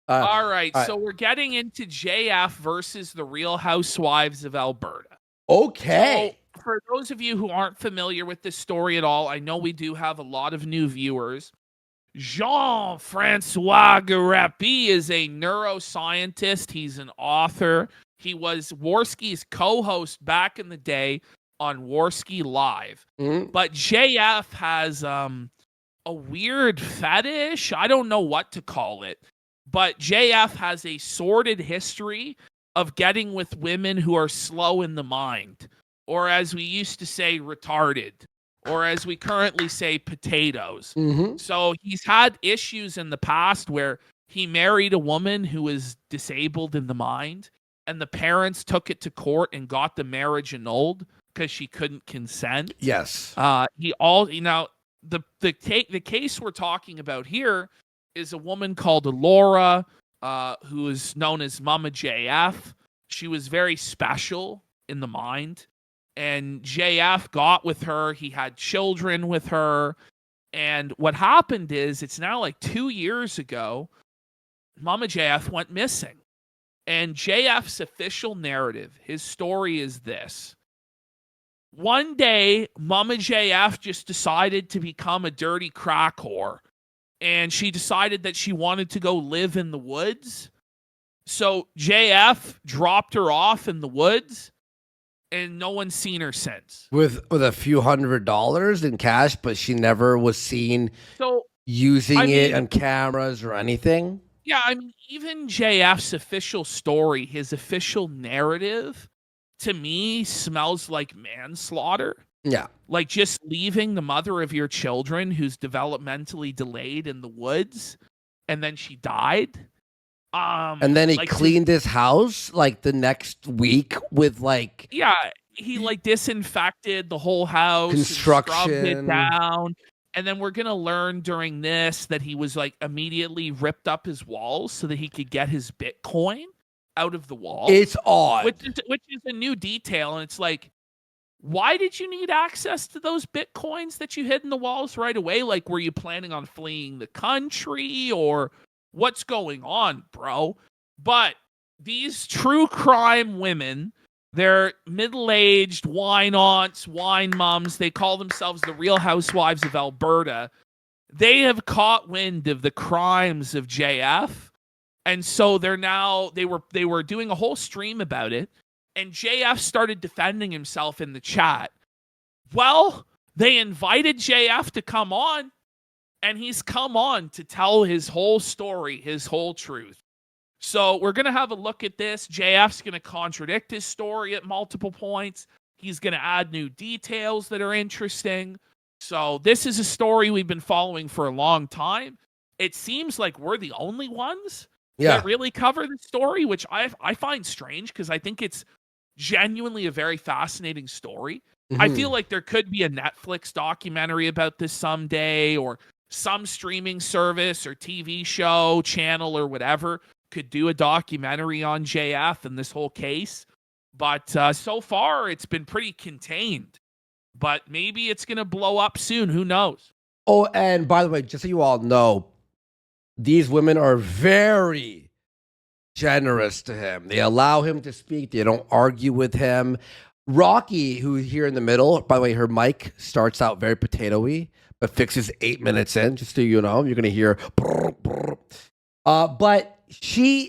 All right, all right. so we're getting into JF versus the Real Housewives of Alberta. So, Okay. for those of you who aren't familiar with this story at all, I know we do have a lot of new viewers. Jean-Francois Gariepy is a neuroscientist. He's an author. He was Worski's co-host back in the day on Worski Live. Mhm. But JF has a weird fetish. I don't know what to call it. But JF has a sordid history of getting with women who are slow in the mind, or as we used to say, retarded, or as we currently say, potatoes. Mhm. So he's had issues in the past where he married a woman who was disabled in the mind, and the parents took it to court and got the marriage annulled because she couldn't consent. Yes. The case we're talking about here is a woman called Laura, who is known as Mama JF. She was very special in the mind, and JF got with her. He had children with her, and what happened is it's now like 2 years ago. Mama JF went missing, and JF's official narrative, his story is this: one day, Mama JF just decided to become a dirty crack whore. And she decided that she wanted to go live in the woods. So JF dropped her off in the woods, and no one's seen her since. With a few $100 in cash, but she never was seen So, using I it mean, on cameras or anything. yeah, I mean, even JF's official story, his official narrative, to me smells like manslaughter. Yeah. Like just leaving the mother of your children who's developmentally delayed in the woods and then she died. And then he Like cleaned his house like the next week with like yeah, he like disinfected the whole house and scrubbed it construction. down. And then we're going to learn during this that he was like immediately ripped up his walls so that he could get his Bitcoin out of the walls. It's odd. Which is a new detail. And it's like, why did you need access to those Bitcoins that you hid in the walls right away? Like, were you planning on fleeing the country or what's going on, bro? But these true crime women, they're middle-aged wine aunts, wine mums. They call themselves the Real Housewives of Alberta. They have caught wind of the crimes of JF. And so they were doing a whole stream about it. And JF started defending himself in the chat. Well, they invited JF to come on, and he's come on to tell his whole story, his whole truth. So we're going to have a look at this. JF's going to contradict his story at multiple points. He's going to add new details that are interesting. So this is a story we've been following for a long time. It seems like we're the only ones that really cover the story, which I find strange because I think it's genuinely a very fascinating story. Mm-hmm. I feel like there could be a Netflix documentary about this someday, or some streaming service or TV show, channel, or whatever could do a documentary on JF and this whole case. But so far, it's been pretty contained. But maybe it's going to blow up soon. Who knows? Oh, and by the way, just so you all know, these women are very generous to him. They allow him to speak. They don't argue with him. Rocky, who's here in the middle, by the way, her mic starts out very potato-y, but fixes 8 minutes in, just so you know. You're going to hear... Brr, brr. But she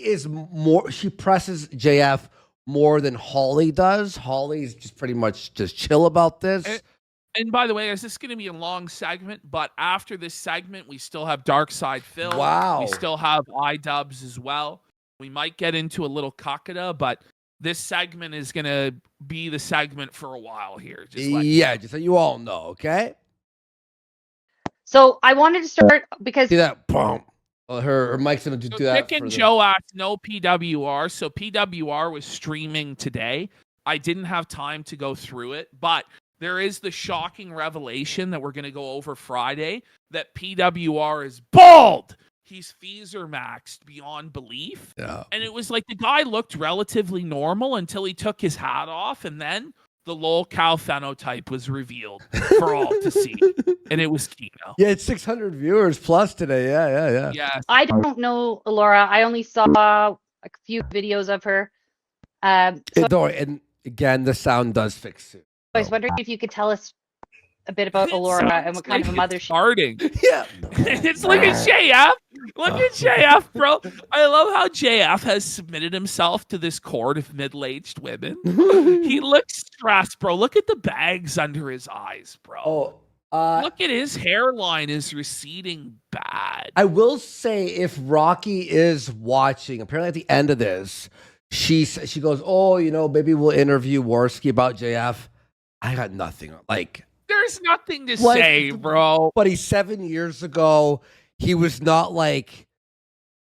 presses JF more than Holly does. Holly's just pretty much just chill about this. And by the way, is this going to be a long segment? But after this segment, we still have Dark Side Phil. Wow. We still have iDubbbz as well. We might get into a little kakada, but this segment is going to be the segment for a while here. Just so you all know, okay? So I wanted to start because... See that? Boom. Well, her mic's going to do that. Dick and Joe asked no PWR. So PWR was streaming today. I didn't have time to go through it, but there is the shocking revelation that we're going to go over Friday that PWR is bald. He's Feezer maxed beyond belief. Yeah. And it was like the guy looked relatively normal until he took his hat off, and then the lolcow phenotype was revealed for all to see, and it was Kino. Yeah, it's 600 viewers plus today. Yeah. Yes. I don't know Laura. I only saw a few videos of her. And again, the sound does fix it. I was wondering if you could tell us a bit about Alora and what kind of a mother she starting. Yeah. It's look at JF. Look at JF, bro. I love how JF has submitted himself to this court of middle-aged women. He looks stressed, bro. Look at the bags under his eyes, bro. Look at his hairline is receding bad. I will say, if Rocky is watching, apparently at the end of this, she goes, "Oh, maybe we'll interview Worski about JF." I got nothing. Like, there's nothing to say, bro. But 7 years ago, he was not like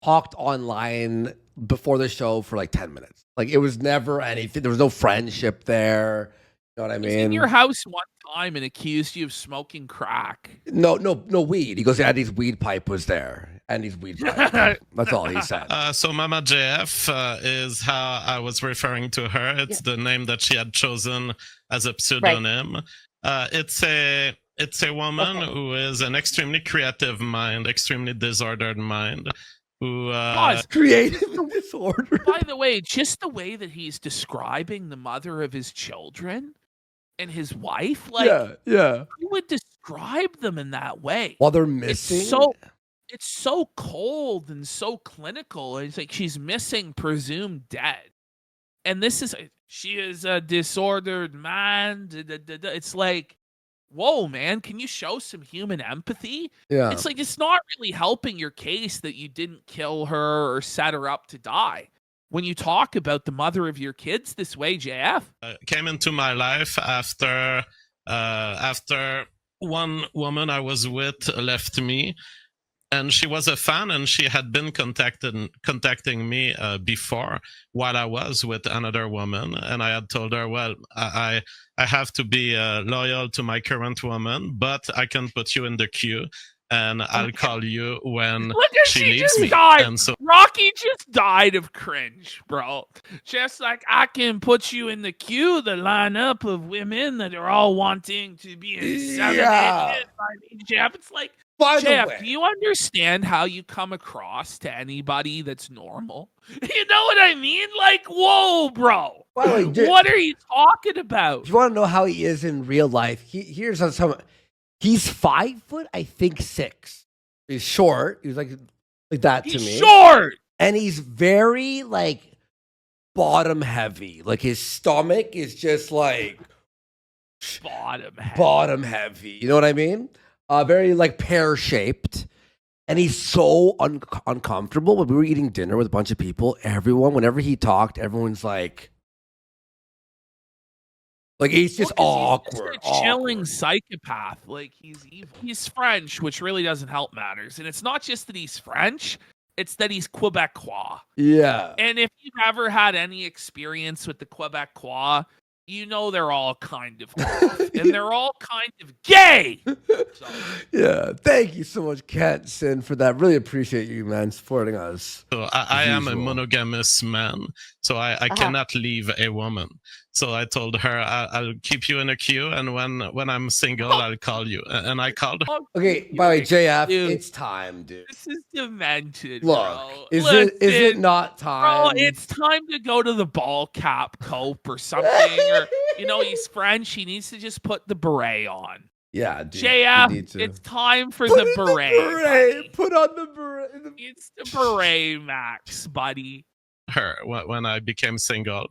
talked online before the show for like 10 minutes. Like, it was never anything. There was no friendship there. You know what I mean? He was in your house one time and accused you of smoking crack. No weed. He goes, yeah, his weed pipe was there. And his weed pipe. That's all he said. So Mama JF is how I was referring to her. It's the name that she had chosen as a pseudonym. Right. It's a woman who is an extremely creative mind, extremely disordered mind. Who creative disorder. By the way, just the way that he's describing the mother of his children and his wife, like, yeah, you would describe them in that way. While they're missing, it's so cold and so clinical. It's like she's missing, presumed dead, and she is a disordered man. It's like, whoa, man, can you show some human empathy? Yeah. It's like, it's not really helping your case that you didn't kill her or set her up to die. When you talk about the mother of your kids this way, JF. Came into my life after one woman I was with left me. And she was a fan, and she had been contacting me before while I was with another woman. And I had told her, well, I have to be loyal to my current woman, but I can put you in the queue, and I'll call you when she leaves me. Died. And so Rocky just died of cringe, bro. Just like, I can put you in the queue, the lineup of women that are all wanting to be inseminated by me, Jeff. It's like, Jeff, do you understand how you come across to anybody that's normal? You know what I mean? Like, whoa, bro. What are you talking about? If you want to know how he is in real life, here's some. He's 5 foot, I think 6. He's short. He's like that to me. He's short, and he's very like bottom heavy. Like, his stomach is just like bottom heavy. You know what I mean? Very like pear shaped, and he's so uncomfortable. When we were eating dinner with a bunch of people, whenever he talked, everyone's like he's just awkward. He's just a chilling psychopath. Like, he's evil. He's French, which really doesn't help matters. And it's not just that he's French; it's that he's Quebecois. Yeah. And if you've ever had any experience with the Quebecois, you know they're all kind of off, and they're all kind of gay. So. Yeah, thank you so much, Kenson, for that. Really appreciate you, man, supporting us. So I am a monogamous man, so I cannot leave a woman. So I told her, I'll keep you in a queue, and when I'm single, I'll call you. And I called her. Okay, by the way, JF, it's time, dude. This is demented, Look, bro. Is it not time? Bro, it's time to go to the ball cap cope or something. Or, he's French. He needs to just put the beret on. Yeah, dude. JF, it's time for the beret. Put on the beret. It's the beret, Max, buddy. Her when I became single.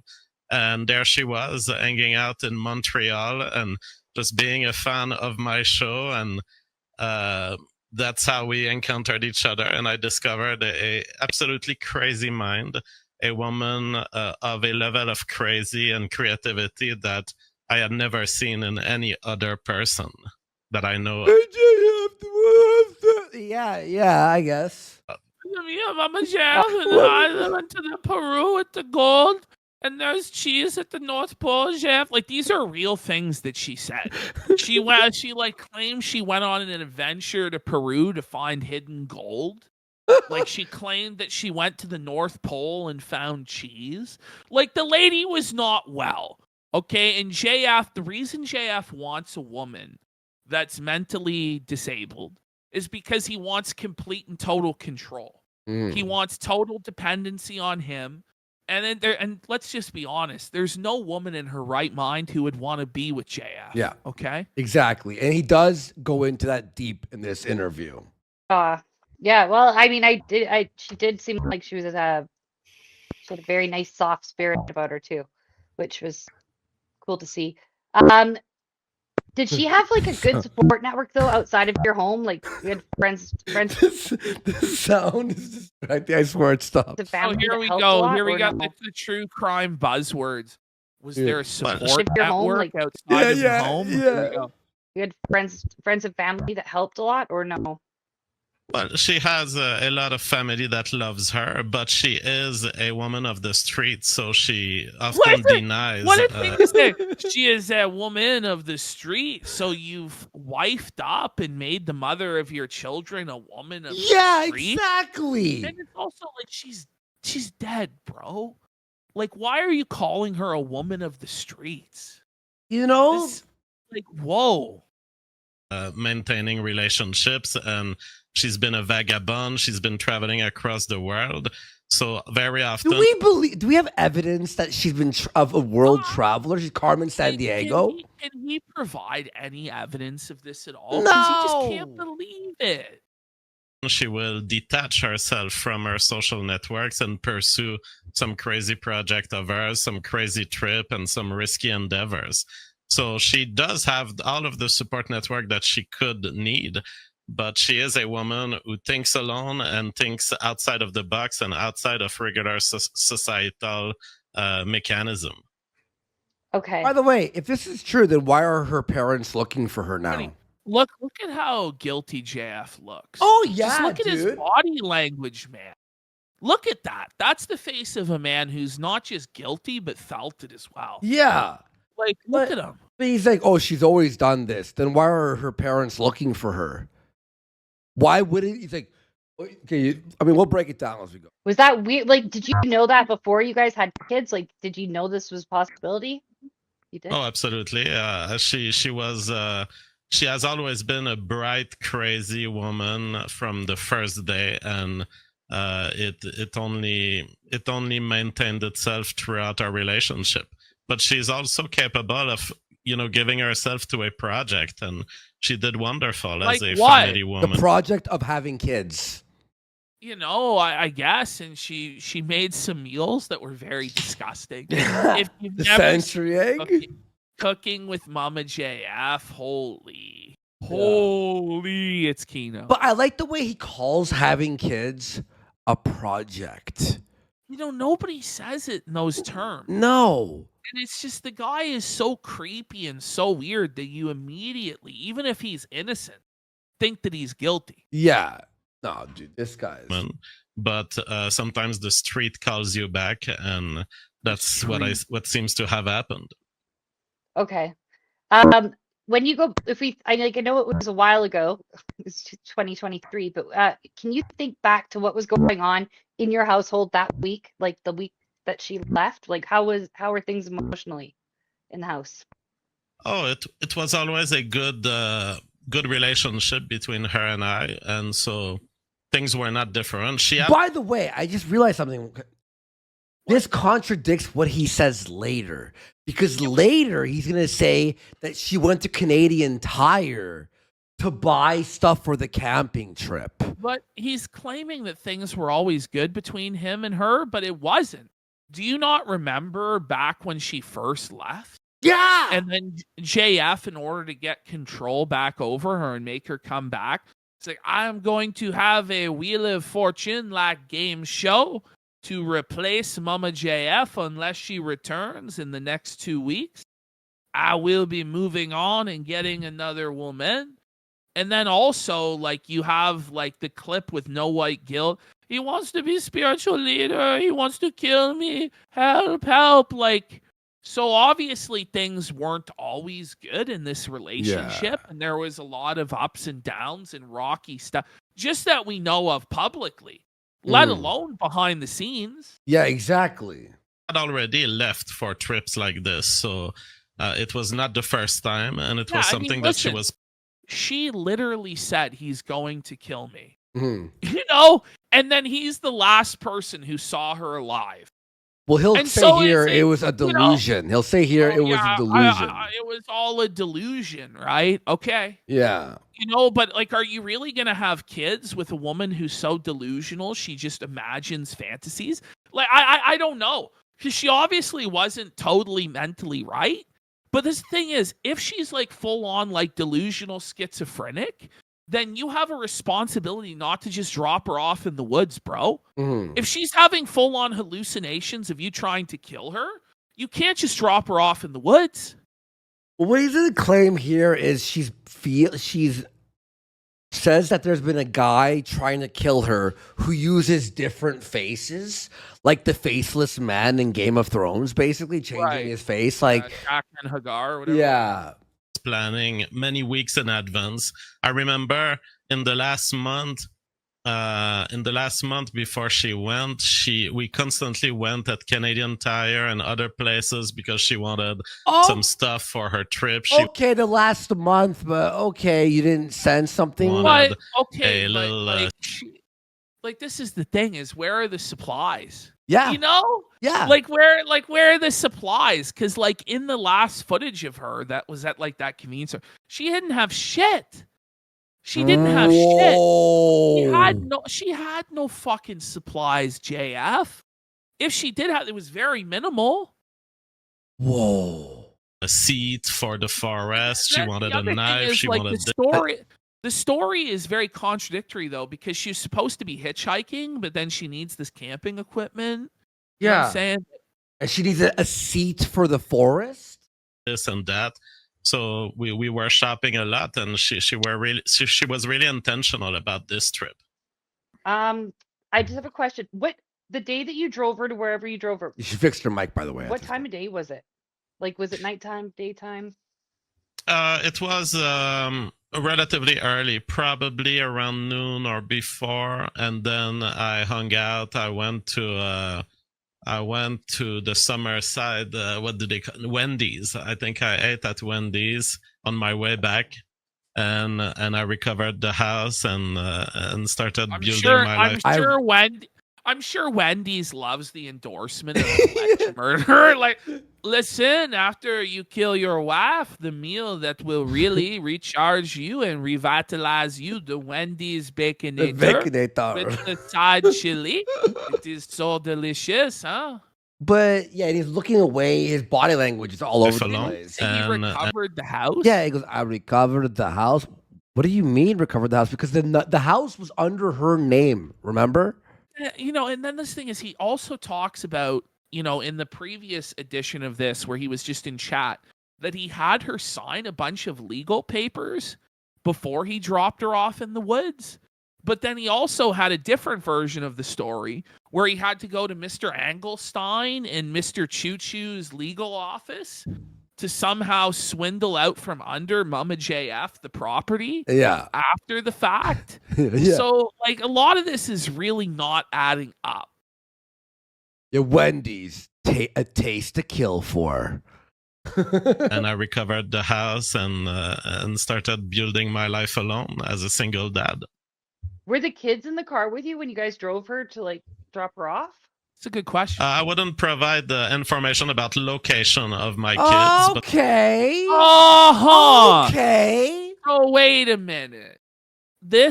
And there she was, hanging out in Montreal and just being a fan of my show. And that's how we encountered each other. And I discovered a absolutely crazy mind, a woman of a level of crazy and creativity that I had never seen in any other person that I know of. Yeah, I guess. Yeah, Mama Jeff, and I went to the Peru with the gold. And there's cheese at the North Pole, Jeff. Like, these are real things that she said. She claimed she went on an adventure to Peru to find hidden gold. Like, she claimed that she went to the North Pole and found cheese. Like, the lady was not well. Okay, and JF, the reason JF wants a woman that's mentally disabled is because he wants complete and total control. He wants total dependency on him. And let's just be honest, there's no woman in her right mind who would want to be with JF. Yeah. Okay? Exactly. And he does go into that deep in this interview. Yeah, well, I mean, she did seem like she had a very nice soft spirit about her too, which was cool to see. Did she have like a good support network though outside of your home? Like you had friends. The sound is distracting. I swear it stopped. The family here that we helped a go. lot, Here we or got no? the true crime buzzwords. Was Yeah. there a Of support your home, network like- outside of the home? Here we go. You had friends and family that helped a lot, or no? Well, she has a lot of family that loves her, but she is a woman of the street, so she often denies. What a thing to say. She is a woman of the street, so you've wifed up and made the mother of your children a woman of the street. Exactly. And it's also like she's dead, bro. Like, why are you calling her a woman of the streets? You know, Like, whoa. Maintaining relationships, and she's been a vagabond. She's been traveling across the world, so very often. do we have evidence that she's been of a world traveler? She's Carmen San Diego. Can he provide any evidence of this at all? Because he just can't believe it. She will detach herself from her social networks and pursue some crazy project of hers, some crazy trip, and some risky endeavors. So she does have all of the support network that she could need, but she is a woman who thinks alone and thinks outside of the box and outside of regular societal mechanism. Okay. By the way, if this is true, then why are her parents looking for her now? Look at how guilty JF looks. Oh yeah, just look at his dude. body language, man. Look at that. That's the face of a man who's not just guilty but felt it as well. Yeah. Like, look at him. But he's like, oh, she's always done this. Then why are her parents looking for her? Why wouldn't he's like? Okay, I mean, we'll break it down as we go. Was that weird? Like, did you know that before you guys had kids? Like, did you know this was a possibility? You did? Oh, absolutely. She has always been a bright, crazy woman from the first day, and it only maintained itself throughout our relationship. But she's also capable of, giving herself to a project, and she did wonderful as a family woman. The project of having kids. I guess, and she made some meals that were very disgusting. If you've The never century egg. Cooking with Mama JF, holy, it's Kino. But I like the way he calls having kids a project. Nobody says it in those terms. No. And it's just the guy is so creepy and so weird that you immediately, even if he's innocent, think that he's guilty. Yeah. No, dude, this guy's. But sometimes the street calls you back, and that's what seems to have happened. Okay. When you go, I know it was a while ago, it's 2023, but can you think back to what was going on in your household that week, like the week that she left? Like, how were things emotionally in the house? Oh, it was always a good relationship between her and I, and so things were not different. By the way, I just realized something. This contradicts what he says later, because later he's going to say that she went to Canadian Tire to buy stuff for the camping trip. But he's claiming that things were always good between him and her, but it wasn't. Do you not remember back when she first left? Yeah. And then JF, in order to get control back over her and make her come back, it's like, I'm going to have a Wheel of Fortune like game show to replace Mama JF unless she returns in the next 2 weeks. I will be moving on and getting another woman. And then also, like, you have, like, the clip with No White Guilt. He wants to be spiritual leader. He wants to kill me. Help, help. Like, so obviously things weren't always good in this relationship. Yeah. And there was a lot of ups and downs and rocky stuff, just that we know of publicly, let alone behind the scenes. Yeah, exactly. had already left for trips like this, so it was not the first time, and it was something that she listen, was. she literally said he's going to kill me. Mhm. You know, and then he's the last person who saw her alive. Well, he'll And say so here it's it was a you know, delusion. He'll say here oh it was yeah, a delusion. it was all a delusion, right? Okay. Yeah. You know, but like, are you really gonna have kids with a woman who's so delusional she just imagines fantasies? Like, I don't know, because she obviously wasn't totally mentally right. But this thing is, if she's like full on like delusional schizophrenic, then you have a responsibility not to just drop her off in the woods, bro. Mhm. If she's having full on hallucinations of you trying to kill her, you can't just drop her off in the woods. Well, what he's gonna claim here is she's says that there's been a guy trying to kill her who uses different faces, like the faceless man in Game of Thrones, basically changing Right. his face. Like, Jack and Hagar or whatever. yeah. Planning many weeks in advance. I remember in the last month before she went, we constantly went at Canadian Tire and other places because she wanted some stuff for her trip. She Okay, the last month, but okay, you didn't send something. wanted But okay, a but, little, like this is the thing: is where are the supplies? Yeah, You know, yeah. like where are the supplies? Because like in the last footage of her that was at like that convenience store, she didn't have shit. She didn't have shit. She had no fucking supplies, JF. If she did have, it was very minimal. Whoa. a seat for the forest. She Then wanted the a other thing knife. is, She like, wanted the story is very contradictory though, because she's supposed to be hitchhiking, but then she needs this camping equipment. You know what I'm saying? And she needs a seat for the forest. this and that. So we were shopping a lot, and she was really intentional about this trip. I just have a question. What the day that you drove her to wherever you drove her? She fixed her mic, by the way. What time of day was it? Like, was it nighttime, daytime? It was relatively early, probably around noon or before, and then I hung out. I went to the summer side. What do they call Wendy's? I think I ate at Wendy's on my way back, and I recovered the house and started building my life. I'm sure Wendy's loves the endorsement of alleged murder. Like, listen, after you kill your wife, the meal that will really recharge you and revitalize you, the Wendy's Baconator with the side chili. It is so delicious, huh? But yeah, and he's looking away. His body language is all over the place. And he recovered the house? Yeah, he goes, I recovered the house. What do you mean recovered the house? Because the house was under her name, remember? You know, and then this thing is, he also talks about, you know, in the previous edition of this, where he was just in chat, that he had her sign a bunch of legal papers before he dropped her off in the woods. But then he also had a different version of the story where he had to go to Mr. Angelstein and Mr. Choo Choo's legal office to somehow swindle out from under Mama JF the property after the fact. Yeah. So, like, a lot of this is really not adding up. Yeah, Wendy's, a taste to kill for. And I recovered the house and started building my life alone as a single dad. Were the kids in the car with you when you guys drove her to, like, drop her off? It's a good question. I wouldn't provide the information about location of my kids. Okay. Okay. Oh, wait a minute.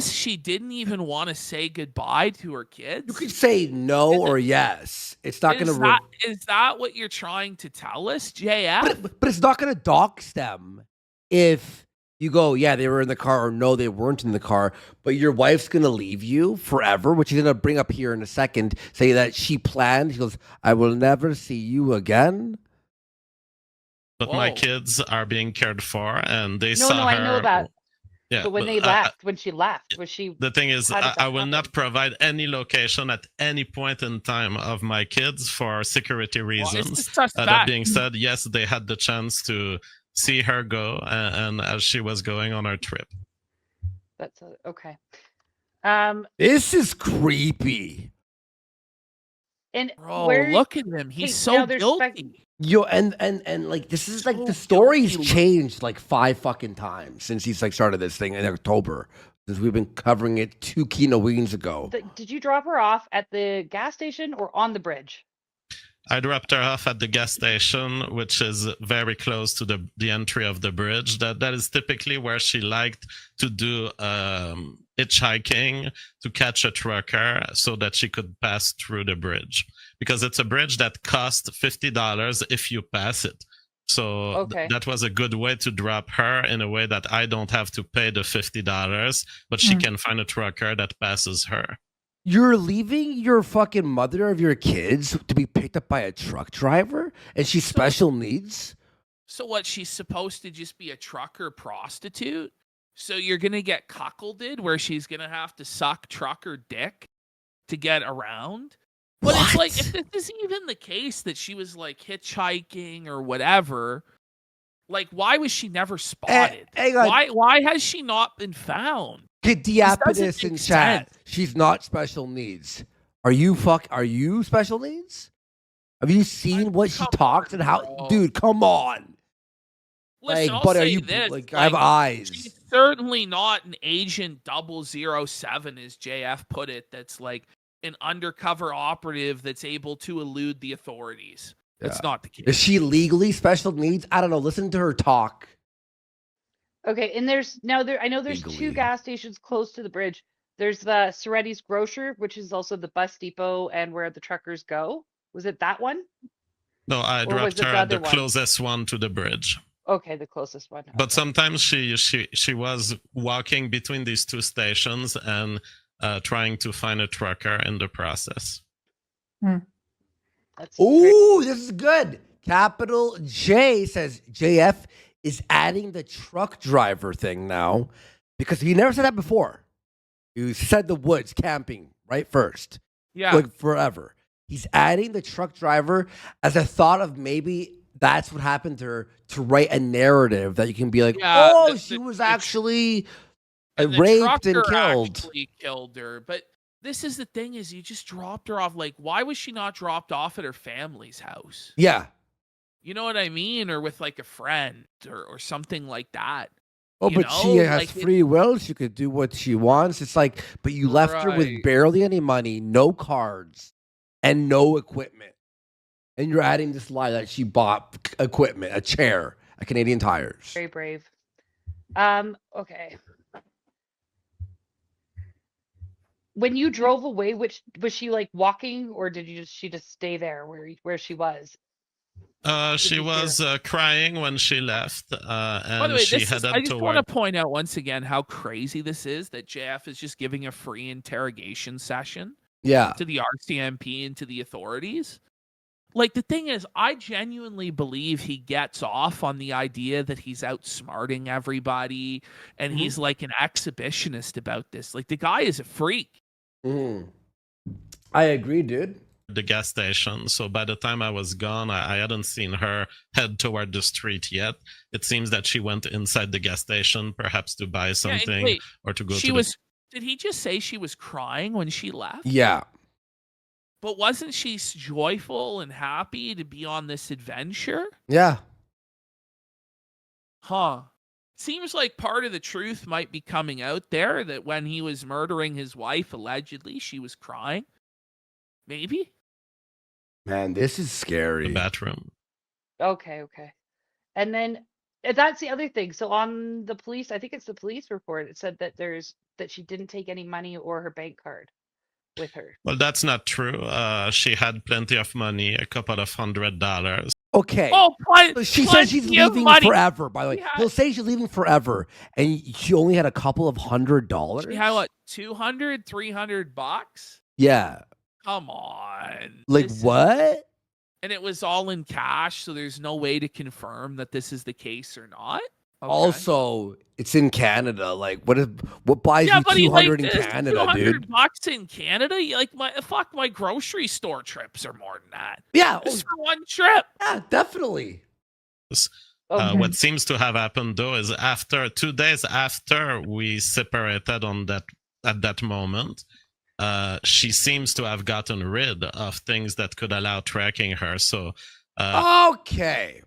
She didn't even want to say goodbye to her kids? You could say no or yes. It's not going to... Is that what you're trying to tell us, JF? But it's not going to dox them if you go, yeah, they were in the car, or no, they weren't in the car, but your wife's going to leave you forever, which he's going to bring up here in a second, say that she planned. She goes, I will never see you again. But my kids are being cared for, and they saw her. No, I know that. Yeah, but when she left, was she... The thing is, I will not provide any location at any point in time of my kids for security reasons. That being said, yes, they had the chance to see her go, and as she was going on her trip. That's okay. This is creepy. And Bro, where? look at him. He's Okay, so now there's guilty. Yo, and like this is like the So story's guilty. changed like 5 fucking times since he's like started this thing in October. Since we've been covering it 2 Kino weekends ago. Did you drop her off at the gas station or on the bridge? I dropped her off at the gas station, which is very close to the entry of the bridge. That is typically where she liked to do hitchhiking to catch a trucker so that she could pass through the bridge. Because it's a bridge that costs $50 if you pass it. So Okay. that was a good way to drop her in a way that I don't have to pay the $50, but she can find a trucker that passes her. You're leaving your fucking mother of your kids to be picked up by a truck driver, and she's special needs. So what? She's supposed to just be a trucker prostitute? So you're gonna get cuckolded, where she's gonna have to suck trucker dick to get around? But it's like, if this is even the case that she was like hitchhiking or whatever, like why was she never spotted? hang on. Why has she not been found? Get Diapetus in chat. She's not special needs. Are you special needs? Have you seen what she talks and how? bro. Dude, come on. Listen, Like, I'll but are say you this, like I have eyes? She's certainly not an Agent 007, as JF put it, that's like an undercover operative that's able to elude the authorities. That's not the case. Is she legally special needs? I don't know. Listen to her talk. Okay, and I know there's Legally. 2 gas stations close to the bridge. There's the Soretti's Grocer, which is also the bus depot and where the truckers go. Was it that one? No, I Or was dropped it her the at the other one? closest one to the bridge. Okay, the closest one. But Okay. sometimes she was walking between these 2 stations and trying to find a trucker in the process. That's great. Ooh, this is good. Capital J says JF is adding the truck driver thing now because he never said that before. You said the woods camping right first. Yeah. Like forever. He's adding the truck driver as a thought of maybe that's what happened to her to write a narrative that you can be like, Yeah, oh, the- she the- was the- actually And the raped and trucker killed. actually killed her. But this is the thing: is you just dropped her off. Like, why was she not dropped off at her family's house? Yeah. You know what I mean? Or with like a friend or something like that. Oh, You but she know, has like free will. She could do what she wants. It's like, but you left her with Right. barely any money, no cards, and no equipment. And you're adding this lie that she bought equipment, a chair, a Canadian Tires. Very brave. Okay. When you drove away, which was she like walking, or did she just stay there where she was? She you was crying when she left, By the and way, she I headed just want toward. to point out once again how crazy this is that JF is just giving a free interrogation session Yeah. to the RCMP and to the authorities. Like, the thing is, I genuinely believe he gets off on the idea that he's outsmarting everybody and he's like an exhibitionist about this. Like, the guy is a freak. Mhm. I agree, dude. The gas station. So by the time I was gone, I hadn't seen her head toward the street yet. It seems that she went inside the gas station, perhaps to buy Yeah, and something wait, or to go she to was. Did he just say she was crying when she left? Yeah. But wasn't she joyful and happy to be on this adventure? Yeah. Huh. Seems like part of the truth might be coming out there that when he was murdering his wife, allegedly, she was crying. Maybe? Man, this is the scary. bathroom. Okay. And then that's the other thing. So on the police, I think it's the police report, it said that she didn't take any money or her bank card with her. Well, that's not true. She had plenty of money, a couple of $100. Okay. Oh, She says she's plenty of leaving money. forever, by the way. She had- He'll say she's leaving forever, and she only had a couple of $100. She had what, 200, $300? Yeah. Come on. Like, This is- what? And it was all in cash, so there's no way to confirm that this is the case or not. Okay. Also, it's in Canada. Like, what buys Yeah, you but he 200 like in this, Canada, 200 dude? bucks in Canada? Like, my grocery store trips are more than that. Yeah, Just for one trip. yeah, definitely. Okay. What seems to have happened though is after 2 days after we separated at that moment, she seems to have gotten rid of things that could allow tracking her. So, okay.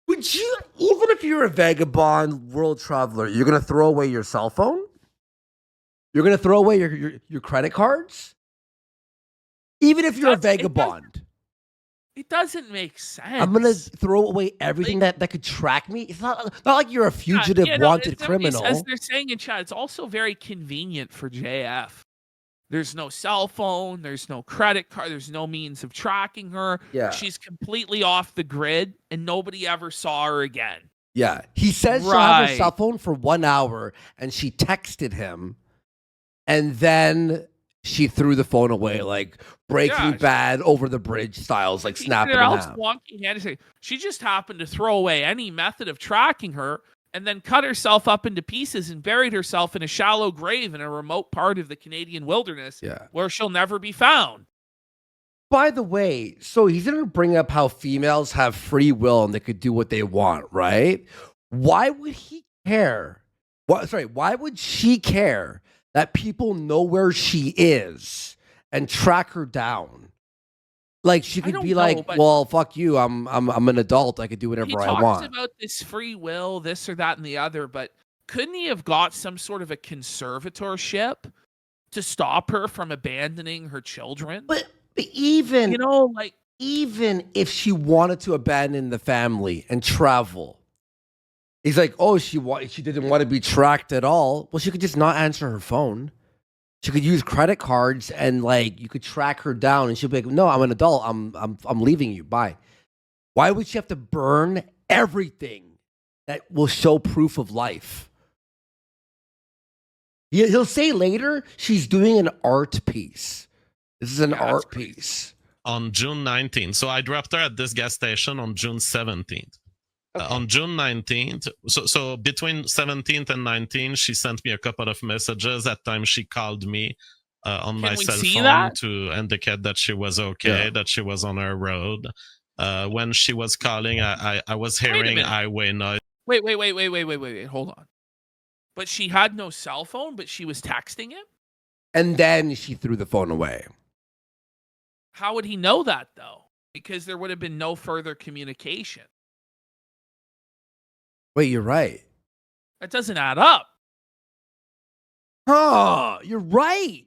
Would you, even if you're a vagabond world traveler, you're gonna throw away your cell phone? You're gonna throw away your credit cards? Even if you're a vagabond. It doesn't make sense. I'm gonna throw away everything that could track me. It's not like you're a fugitive, wanted criminal. As they're saying in chat, it's also very convenient for JF. There's no cell phone. There's no credit card. There's no means of tracking her. Yeah. She's completely off the grid, and nobody ever saw her again. Yeah. He says she'll have her cell phone for 1 hour, and she texted him, and then she threw the phone away, like Breaking Bad over the bridge styles, like snapping it out. She just happened to throw away any method of tracking her and then cut herself up into pieces and buried herself in a shallow grave in a remote part of the Canadian wilderness where she'll never be found. By the way, so he's going to bring up how females have free will and they could do what they want, right? Why would he care? Why would she care that people know where she is and track her down? Like, she could be like, well, fuck you. I'm an adult. I could do whatever I want. He talks about this free will, this or that and the other, but couldn't he have got some sort of a conservatorship to stop her from abandoning her children? But even, even if she wanted to abandon the family and travel, he's like, oh, she didn't want to be tracked at all. Well, she could just not answer her phone. She could use credit cards and like you could track her down, and she'll be like, "No, I'm an adult. I'm leaving you. Bye." Why would she have to burn everything that will show proof of life? He'll say later she's doing an art piece. This is an art piece. On June 19th. So I dropped her at this gas station on June 17th. Okay. On June 19th, so between 17th and 19th, she sent me a couple of messages. That time she called me on my cell phone to indicate that she was okay, that she was on her road. When she was calling, I was hearing highway noise. Wait, hold on. But she had no cell phone, but she was texting him? And then she threw the phone away. How would he know that, though? Because there would have been no further communication. Wait, you're right. That doesn't add up. Oh, you're right.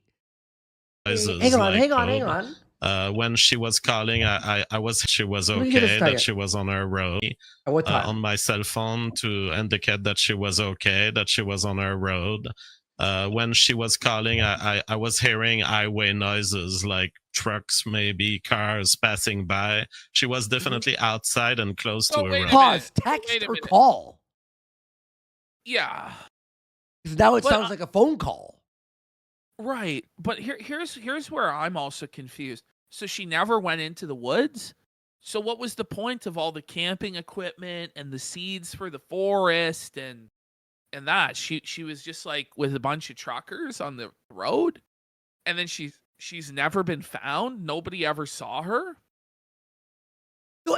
Hang on. When she was calling, she was okay, that she was on her road. On my cell phone to indicate that she was okay, that she was on her road. When she was calling, I was hearing highway noises like trucks, maybe cars passing by. She was definitely outside and close to her road. Pause, text or call. Yeah. Because now it sounds like a phone call. Right. But here's where I'm also confused. So she never went into the woods? So what was the point of all the camping equipment and the seeds for the forest and that? She was just like with a bunch of truckers on the road? And then she's never been found? Nobody ever saw her?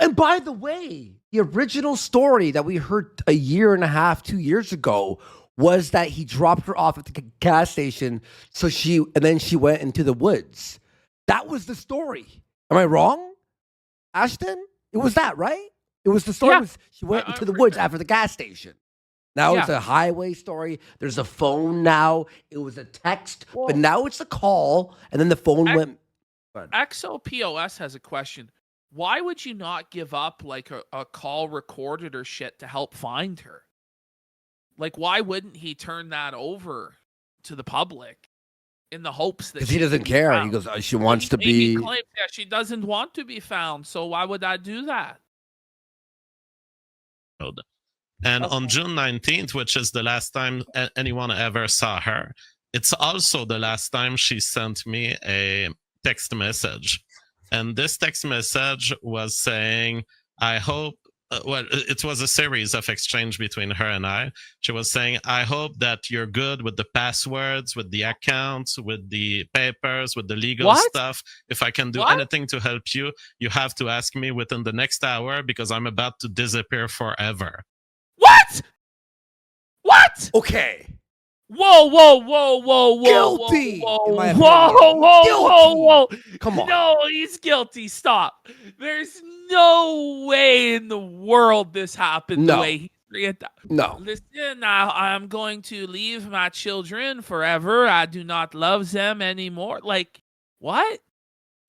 And by the way, the original story that we heard a year and a half, 2 years ago was that he dropped her off at the gas station. And then she went into the woods. That was the story. Am I wrong, Ashton? It was that, right? It was the story. Yeah. She went into the woods after the gas station. Now it's a highway story. There's a phone now. It was a text, but now it's a call. And then the phone went. XOPOS has a question. Why would you not give up like a call recorded or shit to help find her? Like, why wouldn't he turn that over to the public in the hopes that... Because he doesn't care. Found? He goes, she wants to be... Claims, she doesn't want to be found, so why would I do that? And on June 19th, which is the last time anyone ever saw her, it's also the last time she sent me a text message. And this text message was saying, I hope, it was a series of exchange between her and I. She was saying, I hope that you're good with the passwords, with the accounts, with the papers, with the legal stuff. If I can do anything to help you, you have to ask me within the next hour because I'm about to disappear forever. What? Okay. Whoa, whoa, whoa, whoa, whoa, Guilty, whoa, in my whoa, opinion. whoa, Guilty. whoa, whoa. Come on. No, he's guilty. Stop. There's no way in the world this happened the No. way he reacted. No. Listen, I'm going to leave my children forever. I do not love them anymore. Like, what?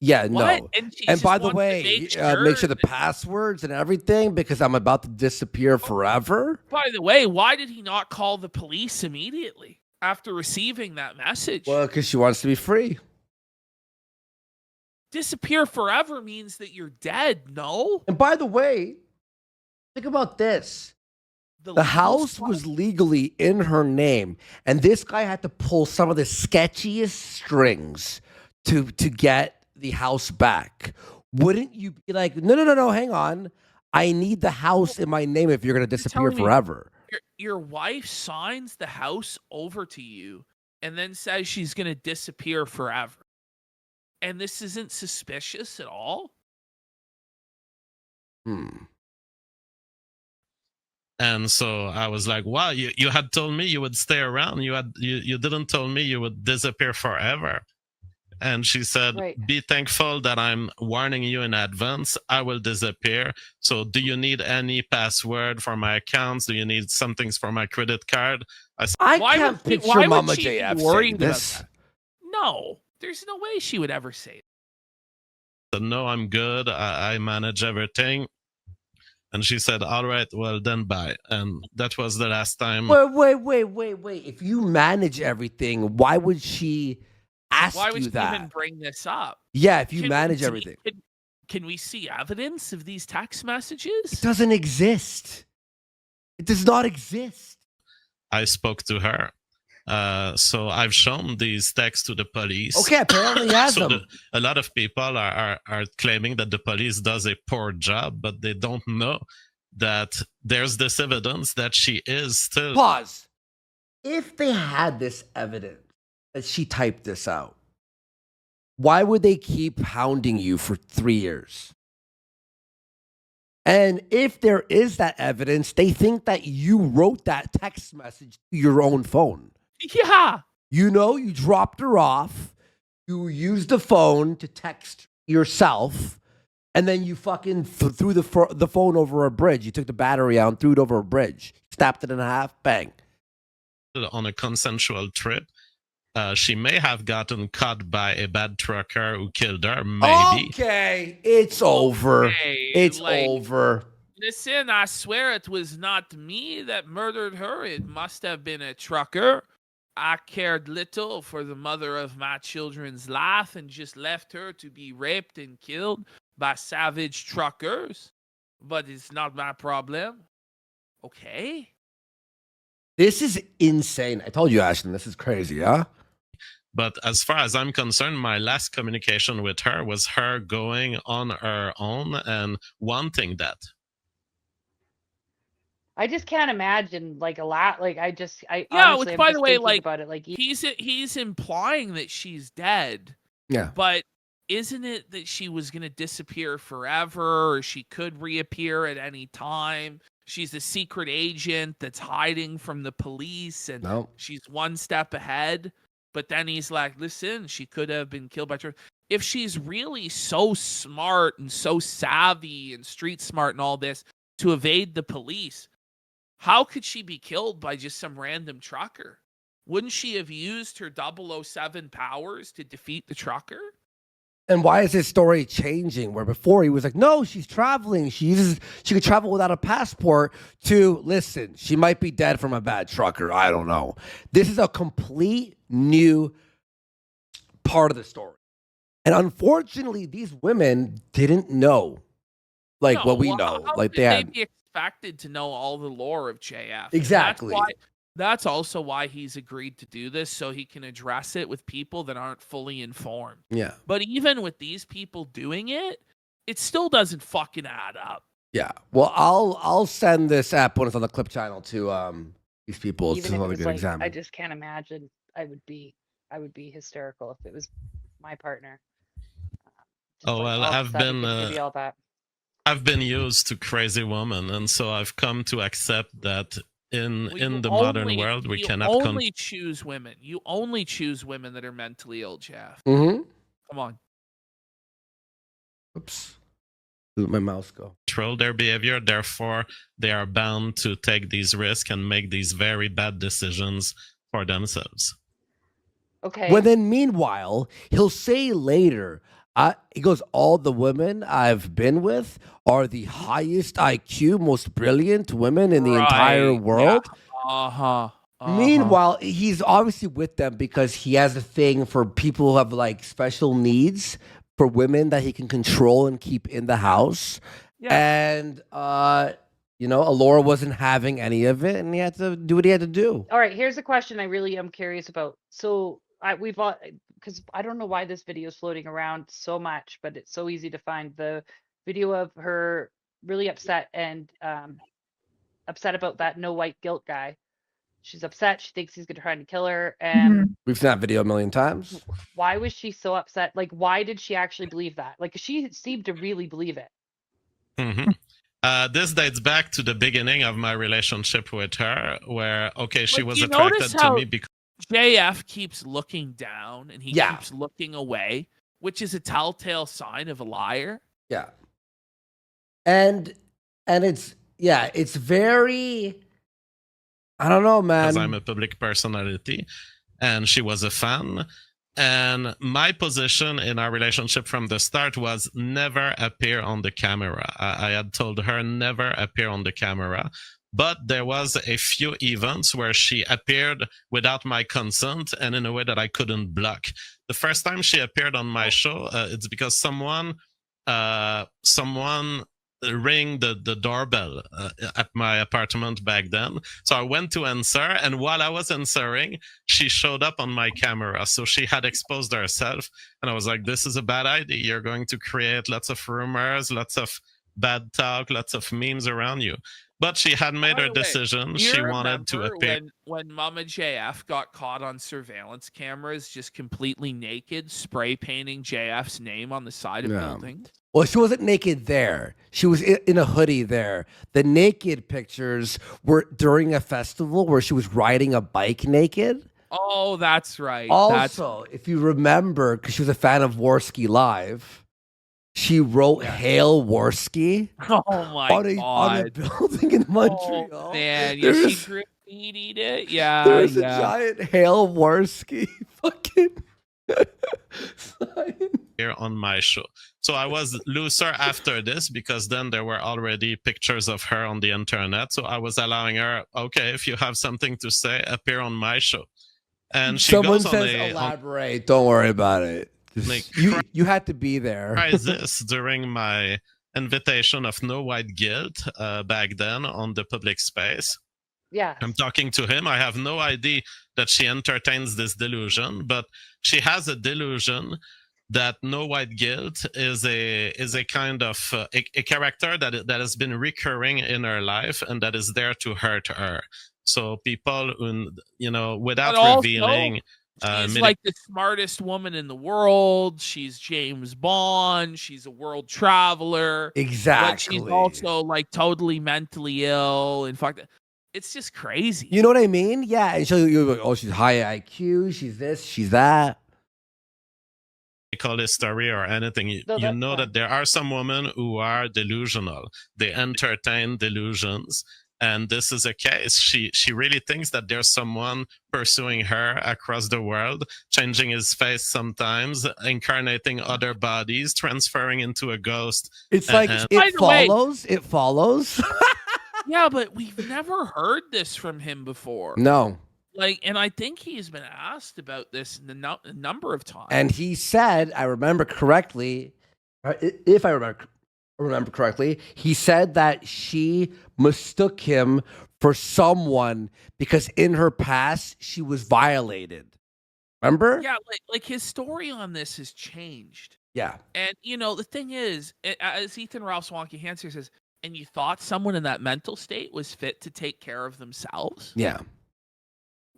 Yeah, What? no. And, she And just by the wants to way, make sure the passwords and everything because I'm about to disappear forever. By the way, why did he not call the police immediately after receiving that message? Well, because she wants to be free. Disappear forever means that you're dead, no? And by the way, think about this. The legal house stuff? was legally in her name, and this guy had to pull some of the sketchiest strings to get the house back. Wouldn't you be like, no, hang on. I need the house in my name if you're going to disappear telling me forever. Your wife signs the house over to you and then says she's going to disappear forever. And this isn't suspicious at all? And so I was like, wow, you had told me you would stay around. You didn't tell me you would disappear forever. And she said, Right. be thankful that I'm warning you in advance. I will disappear. So do you need any password for my accounts? Do you need some things for my credit card? I Why can't would she- picture why would Mama she be JF worried saying about this. that? No, there's no way she would ever say said, no, I'm good. I manage everything. And she said, all right, well, then bye. And that was the last time. Wait. If you manage everything, why would she ask Why would you she that? even bring this up? Yeah, if you Can we manage see- everything. Can we see evidence of these text messages? It doesn't exist. It does not exist. I spoke to her. So I've shown these texts to the police. Okay, apparently he has So them. a lot of people are claiming that the police does a poor job, but they don't know that there's this evidence that she is still. Pause. If they had this evidence that she typed this out, why would they keep hounding you for 3 years? And if there is that evidence, they think that you wrote that text message to your own phone. Yeah. You know, you dropped her off, you used the phone to text yourself, and then you fucking threw the phone over a bridge. You took the battery out and threw it over a bridge, snapped it in half, bang. On a consensual trip. She may have gotten caught by a bad trucker who killed her, maybe. Okay, it's over. Okay, It's like, over. Listen, I swear it was not me that murdered her. It must have been a trucker. I cared little for the mother of my children's life and just left her to be raped and killed by savage truckers. But it's not my problem. Okay. This is insane. I told you, Ashton, this is crazy, huh? But as far as I'm concerned, my last communication with her was her going on her own and wanting that. I just can't imagine like a lot. Like I Yeah, honestly, which I'm by just the way, thinking like about it. Like he's implying that she's dead. Yeah. But isn't it that she was going to disappear forever or she could reappear at any time? She's a secret agent that's hiding from the police and No. she's one step ahead. But then he's like, listen, she could have been killed by truck. If she's really so smart and so savvy and street smart and all this to evade the police, how could she be killed by just some random trucker? Wouldn't she have used her 007 powers to defeat the trucker? And why is his story changing? Where before he was like, no, she's traveling. She could travel without a passport to, listen, she might be dead from a bad trucker. I don't know. This is a complete new part of the story. And unfortunately, these women didn't know like what we know. How Like could they be expected to know all the lore of JF? And Exactly. That's also why he's agreed to do this, so he can address it with people that aren't fully informed. Yeah. But even with these people doing it, it still doesn't fucking add up. Yeah. Well, I'll send this app when it's on the clip channel to these people even so if they it was can like, examine. I just can't imagine. I would be hysterical if it was my partner. Oh, well, all of a sudden, it's gonna be all that. I've been used to crazy women, and so I've come to accept that in you the modern only- world, we you cannot only choose women. You only choose women that are mentally ill, Jeff. Mm-hmm. Come on. Oops. Where did my mouse go? control their behavior. Therefore, they are bound to take these risks and make these very bad decisions for themselves. Okay. Well, then, meanwhile, he'll say later, he goes, all the women I've been with are the highest IQ, most brilliant women in the entire Right, world. Yeah. Uh-huh. Meanwhile, he's obviously with them because he has a thing for people who have like special needs for women that he can control and keep in the house. Yeah. And, Alora wasn't having any of it and he had to do what he had to do. All right, here's a question I really am curious about. So because I don't know why this video is floating around so much, but it's so easy to find the video of her really upset and upset about that no white guilt guy. She's upset. She thinks he's going to try to kill her. And We've seen that video a million times. why was she so upset? Like, why did she actually believe that? Like, she seemed to really believe it. This dates back to the beginning of my relationship with her, where she But was you attracted notice to how me because JF keeps looking down and he Yeah. keeps looking away, which is a telltale sign of a liar. Yeah. And it's very, I don't know, man. I'm a public personality, and she was a fan. And my position in our relationship from the start was never appear on the camera. I had told her never appear on the camera. But there was a few events where she appeared without my consent and in a way that I couldn't block. The first time she appeared on my show, it's because someone ring the doorbell at my apartment back then. So I went to answer, and while I was answering, she showed up on my camera. So she had exposed herself, and I was like, this is a bad idea. You're going to create lots of rumors, lots of bad talk, lots of memes around you. But she had made By her the way, decision. Do you She wanted to remember appear. when Mama JF got caught on surveillance cameras just completely naked, spray painting JF's name on the side of Yeah. buildings? Well, she wasn't naked there. She was in a hoodie there. The naked pictures were during a festival where she was riding a bike naked. Oh, that's right. Also, if you remember, because she was a fan of Warski Live, she wrote "Hail Warski" Oh my on a god. building in Montreal. Oh man, yeah, she There's- graffitied it. Yeah, There's a yeah. giant "Hail Warski" fucking sign. Here on my show. So I was looser after this because then there were already pictures of her on the internet. So I was allowing her, okay, if you have something to say, appear on my show. And she Someone goes says, on elaborate. Don't worry about it. Like, You had to be there. crisis during my invitation of no white guilt back then on the public space. Yeah. I'm talking to him. I have no idea that she entertains this delusion, but she has a delusion that no white guilt is a kind of a character that has been recurring in her life and that is there to hurt her. So people who, without But also, revealing, she's like the smartest woman in the world. She's James Bond. She's a world traveler. Exactly. But she's also like totally mentally ill. In fact, it's just crazy. You know what I mean? Yeah. And you're like, oh, she's high IQ. She's this. She's that. call this story or anything, you No, that's know fine. that there are some women who are delusional. They entertain delusions. And this is a case. She really thinks that there's someone pursuing her across the world, changing his face sometimes, incarnating other bodies, transferring into a ghost. It's like and- By it the way- follows. It follows. Yeah, but we've never heard this from him before. No. Like, and I think he's been asked about this a number of times. And he said, I remember correctly, if I remember correctly, he said that she mistook him for someone because in her past she was violated. Remember? Yeah, like his story on this has changed. Yeah. And the thing is, as Ethan Ralph Swanky Hanser says, and you thought someone in that mental state was fit to take care of themselves. Yeah.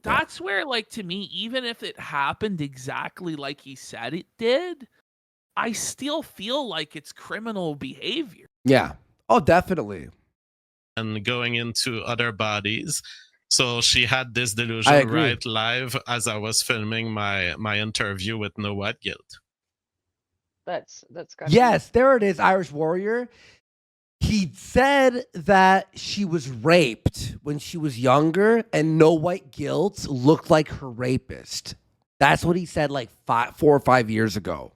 That's where, like, to me, even if it happened exactly like he said it did, I still feel like it's criminal behavior. Yeah. Oh, definitely. and going into other bodies. So she had this I delusion agree. right live as I was filming my interview with No White Guilt. That's got. Yes, there it is, Irish Warrior. He said that she was raped when she was younger, and No White Guilt looked like her rapist. That's what he said like 4 or 5 years ago.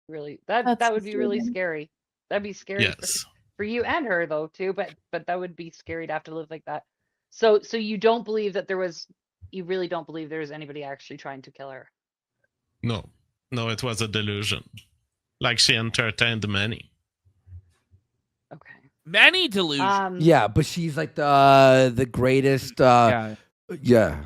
Really, that That's would be really disturbing. scary. That'd be scary Yes. for you and her though too. But that would be scary to have to live like that. So you don't believe that you really don't believe there was anybody actually trying to kill her. No, it was a delusion. Like she entertained many. Okay. Many delusions. Yeah, but she's like the greatest. Yeah.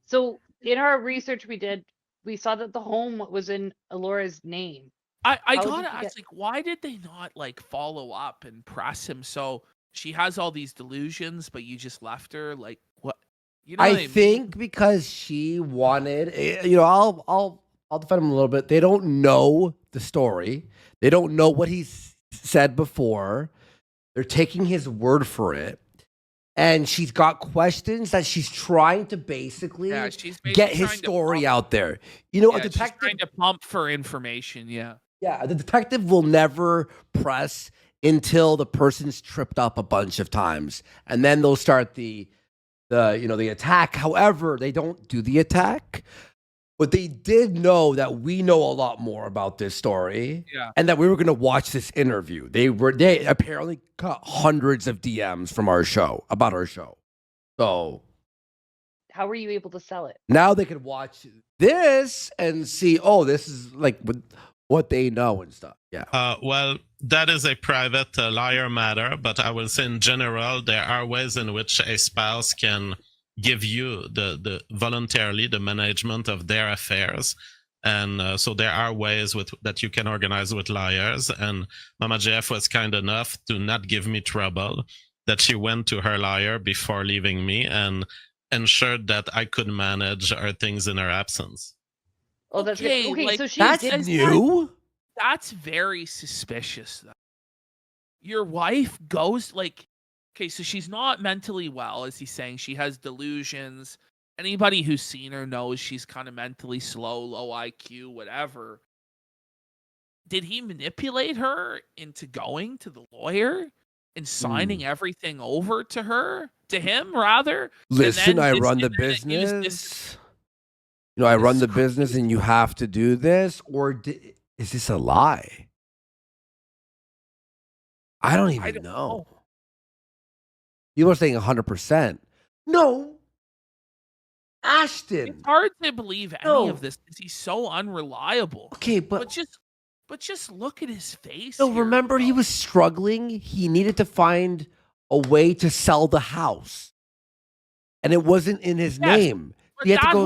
So in our research we did, we saw that the home was in Alora's name. I How did gotta you ask, get- like, why did they not like follow up and press him? So she has all these delusions, but you just left her. Like, what? You know what I I mean? think because she wanted, I'll defend him a little bit. They don't know the story. They don't know what he's said before. They're taking his word for it. And she's got questions that she's trying to basically Yeah, she's basically get his trying to story pump- out there. You know, Yeah, a she's detective. trying to pump for information. Yeah. Yeah, the detective will never press until the person's tripped up a bunch of times, and then they'll start the attack. However, they don't do the attack, but they did know that we know a lot more about this story, Yeah. and that we were going to watch this interview. They apparently got hundreds of DMs from our show about our show, so How were you able to sell it? now they could watch this and see. Oh, this is like what they know and stuff. Yeah. Well, that is a private lawyer matter, but I will say in general, there are ways in which a spouse can give you the voluntarily the management of their affairs. And so there are ways that you can organize with lawyers. And Mama Jeff was kind enough to not give me trouble, that she went to her lawyer before leaving me and ensured that I could manage her things in her absence. Oh, that's good. Okay, Okay, like, so she That's did. new. That's very suspicious, though. Your wife goes like, okay, so she's not mentally well, as he's saying. She has delusions. Anybody who's seen her knows she's kind of mentally slow, low IQ, whatever. Did he manipulate her into going to the lawyer and signing everything over to her, to him rather? Listen, then I this run the internet used this- business. You know, I This run is the business, and you have to do this. Or is this a lie? I don't even know. People are saying 100%. No, Ashton. It's hard to believe any No. of this because he's so unreliable. Okay, But just look at his face. no. here, Remember, he bro. was struggling. He needed to find a way to sell the house, and it wasn't in his Yes, name. But He had to that go.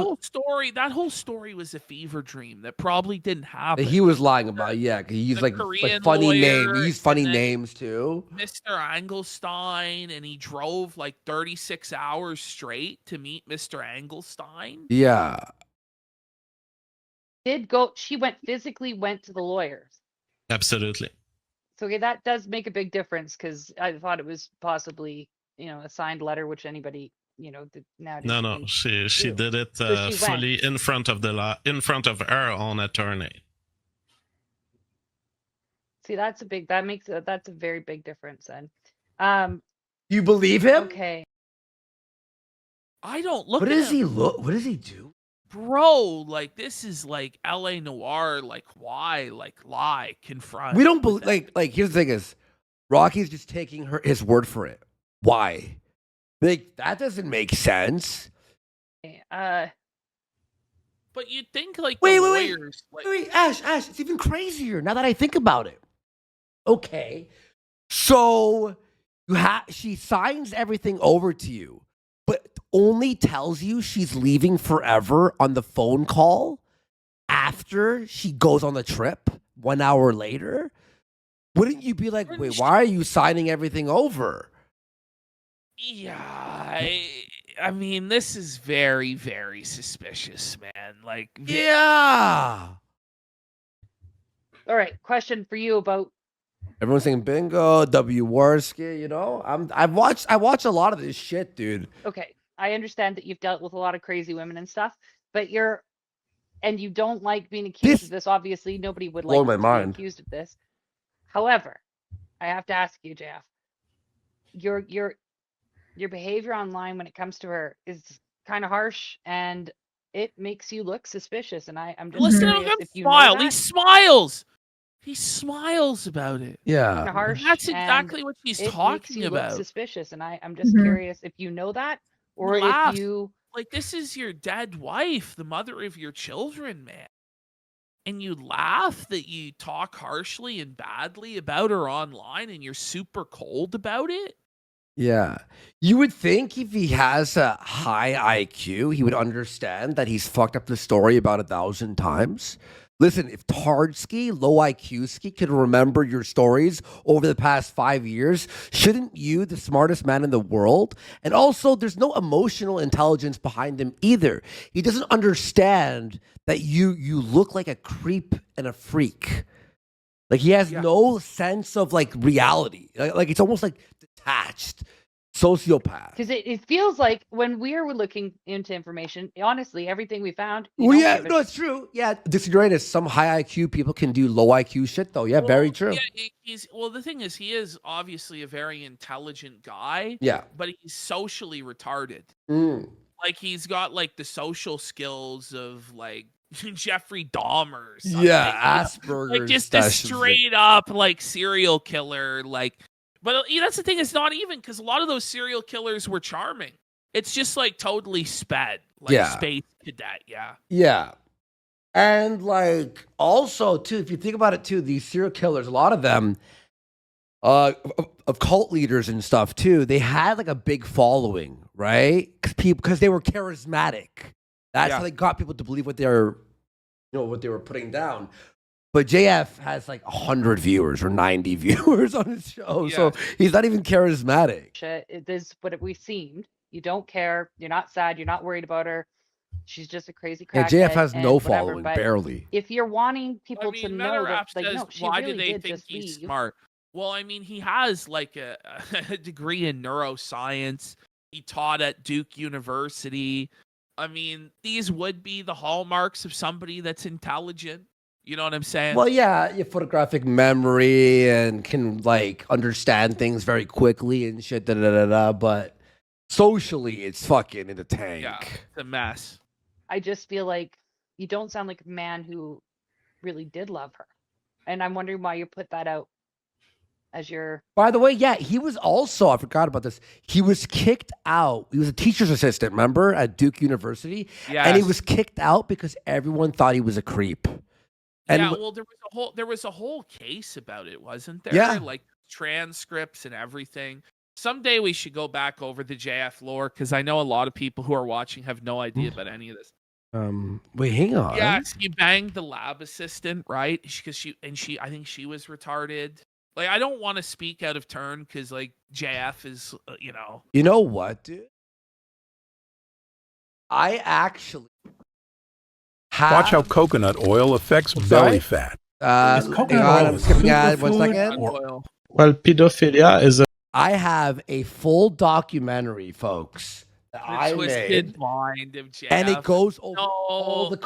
whole story was a fever dream that probably didn't happen. He was lying about. Yeah, 'cause he's The like Korean funny lawyer, name. He used funny and then names too. Mr. Angelstein, and he drove like 36 hours straight to meet Mr. Angelstein. Yeah. She physically went to the lawyers. Absolutely. So okay, that does make a big difference because I thought it was possibly, a signed letter, which anybody, nowadays. No, can she do. did it So she fully in front of of her own attorney. See, that's a very big difference then. You believe him? Okay. I don't look What at does him. he look? What does he do? Bro, like this is like LA Noir, like why, like lie, confront. We don't believe. Like here's the thing: is Rocky's just taking his word for it. Why? Like that doesn't make sense. Okay, But you'd think like Wait, the wait, lawyers, like, Wait, Ash, it's even crazier now that I think about it. Okay, so she signs everything over to you, but only tells you she's leaving forever on the phone call after she goes on the trip 1 hour later. Wouldn't you be like, wait, why are you signing everything over? Yeah, I mean, this is very, very suspicious, man. Like, Yeah. all right. Question for you about Everyone's saying bingo, W. Warski, you know? I watch a lot of this shit, dude. Okay, I understand that you've dealt with a lot of crazy women and stuff, but you don't like being accused of this. Obviously, nobody would like Blow my to be mind. accused of this. However, I have to ask you, JF, your behavior online when it comes to her is kind of harsh, and it makes you look suspicious. And I'm just Listen to curious him if you smile. know He that. smiles. He smiles about it. Yeah. Kind of harsh. That's and exactly what she's it makes talking you look about. suspicious, and I'm just curious if you know that, or if Laugh. you Like, this is your dead wife, the mother of your children, man. And you laugh that you talk harshly and badly about her online and you're super cold about it? Yeah. You would think if he has a high IQ, he would understand that he's fucked up the story about 1,000 times. Listen, if Tardsky, low IQ ski, could remember your stories over the past 5 years, shouldn't you, the smartest man in the world? And also, there's no emotional intelligence behind him either. He doesn't understand that you look like a creep and a freak. Like, he has no sense of like reality. Like it's almost like detached. Sociopath. Because it feels like when we're looking into information, honestly, everything we found. Well, yeah, no, it's true. Yeah, disagree. Some high IQ people can do low IQ shit, though. Yeah, very true. Yeah, the thing is, he is obviously a very intelligent guy. Yeah, but he's socially retarded. Like, he's got like the social skills of like Jeffrey Dahmer. Or something. Yeah, Asperger's. Like just a straight up like serial killer. Like, but that's the thing. It's not even because a lot of those serial killers were charming. It's just like totally sped, like Space Cadet. Yeah. Yeah. And like also too, if you think about it too, these serial killers, a lot of them, of cult leaders and stuff too, they had like a big following, right? Because they were charismatic. That's how they got people to believe what they were putting down. But JF has like 100 viewers or 90 viewers on his show, so he's not even charismatic. It is what we seemed. You don't care. You're not sad. You're not worried about her. She's just a crazy crackhead. Yeah, JF has no whatever, following, barely. If you're wanting people to know that, like, says, no, she why really do they did think just he's leave. smart? Well, I mean, he has like a degree in neuroscience. He taught at Duke University. I mean, these would be the hallmarks of somebody that's intelligent. You know what I'm saying? Well, yeah, you have photographic memory and can like understand things very quickly and shit. But socially, it's fucking in the tank. Yeah, it's a mess. I just feel like you don't sound like a man who really did love her, and I'm wondering why you put that out as your. By the way, yeah, he was also, I forgot about this. He was kicked out. He was a teacher's assistant, remember, at Duke University, and he was kicked out because everyone thought he was a creep. And yeah, well, there was a whole case about it, wasn't there? Yeah, like transcripts and everything. Someday we should go back over the JF lore because I know a lot of people who are watching have no idea about any of this. Wait, hang on. Yes, he banged the lab assistant, right? Because I think she was retarded. Like, I don't want to speak out of turn because like JF is, you know. You know what, dude? I actually. Watch how coconut oil affects belly fat. I'm skipping ad 1 second. Well, pedophilia is a. I have a full documentary, folks. That I made, mind of JF. And it goes over all the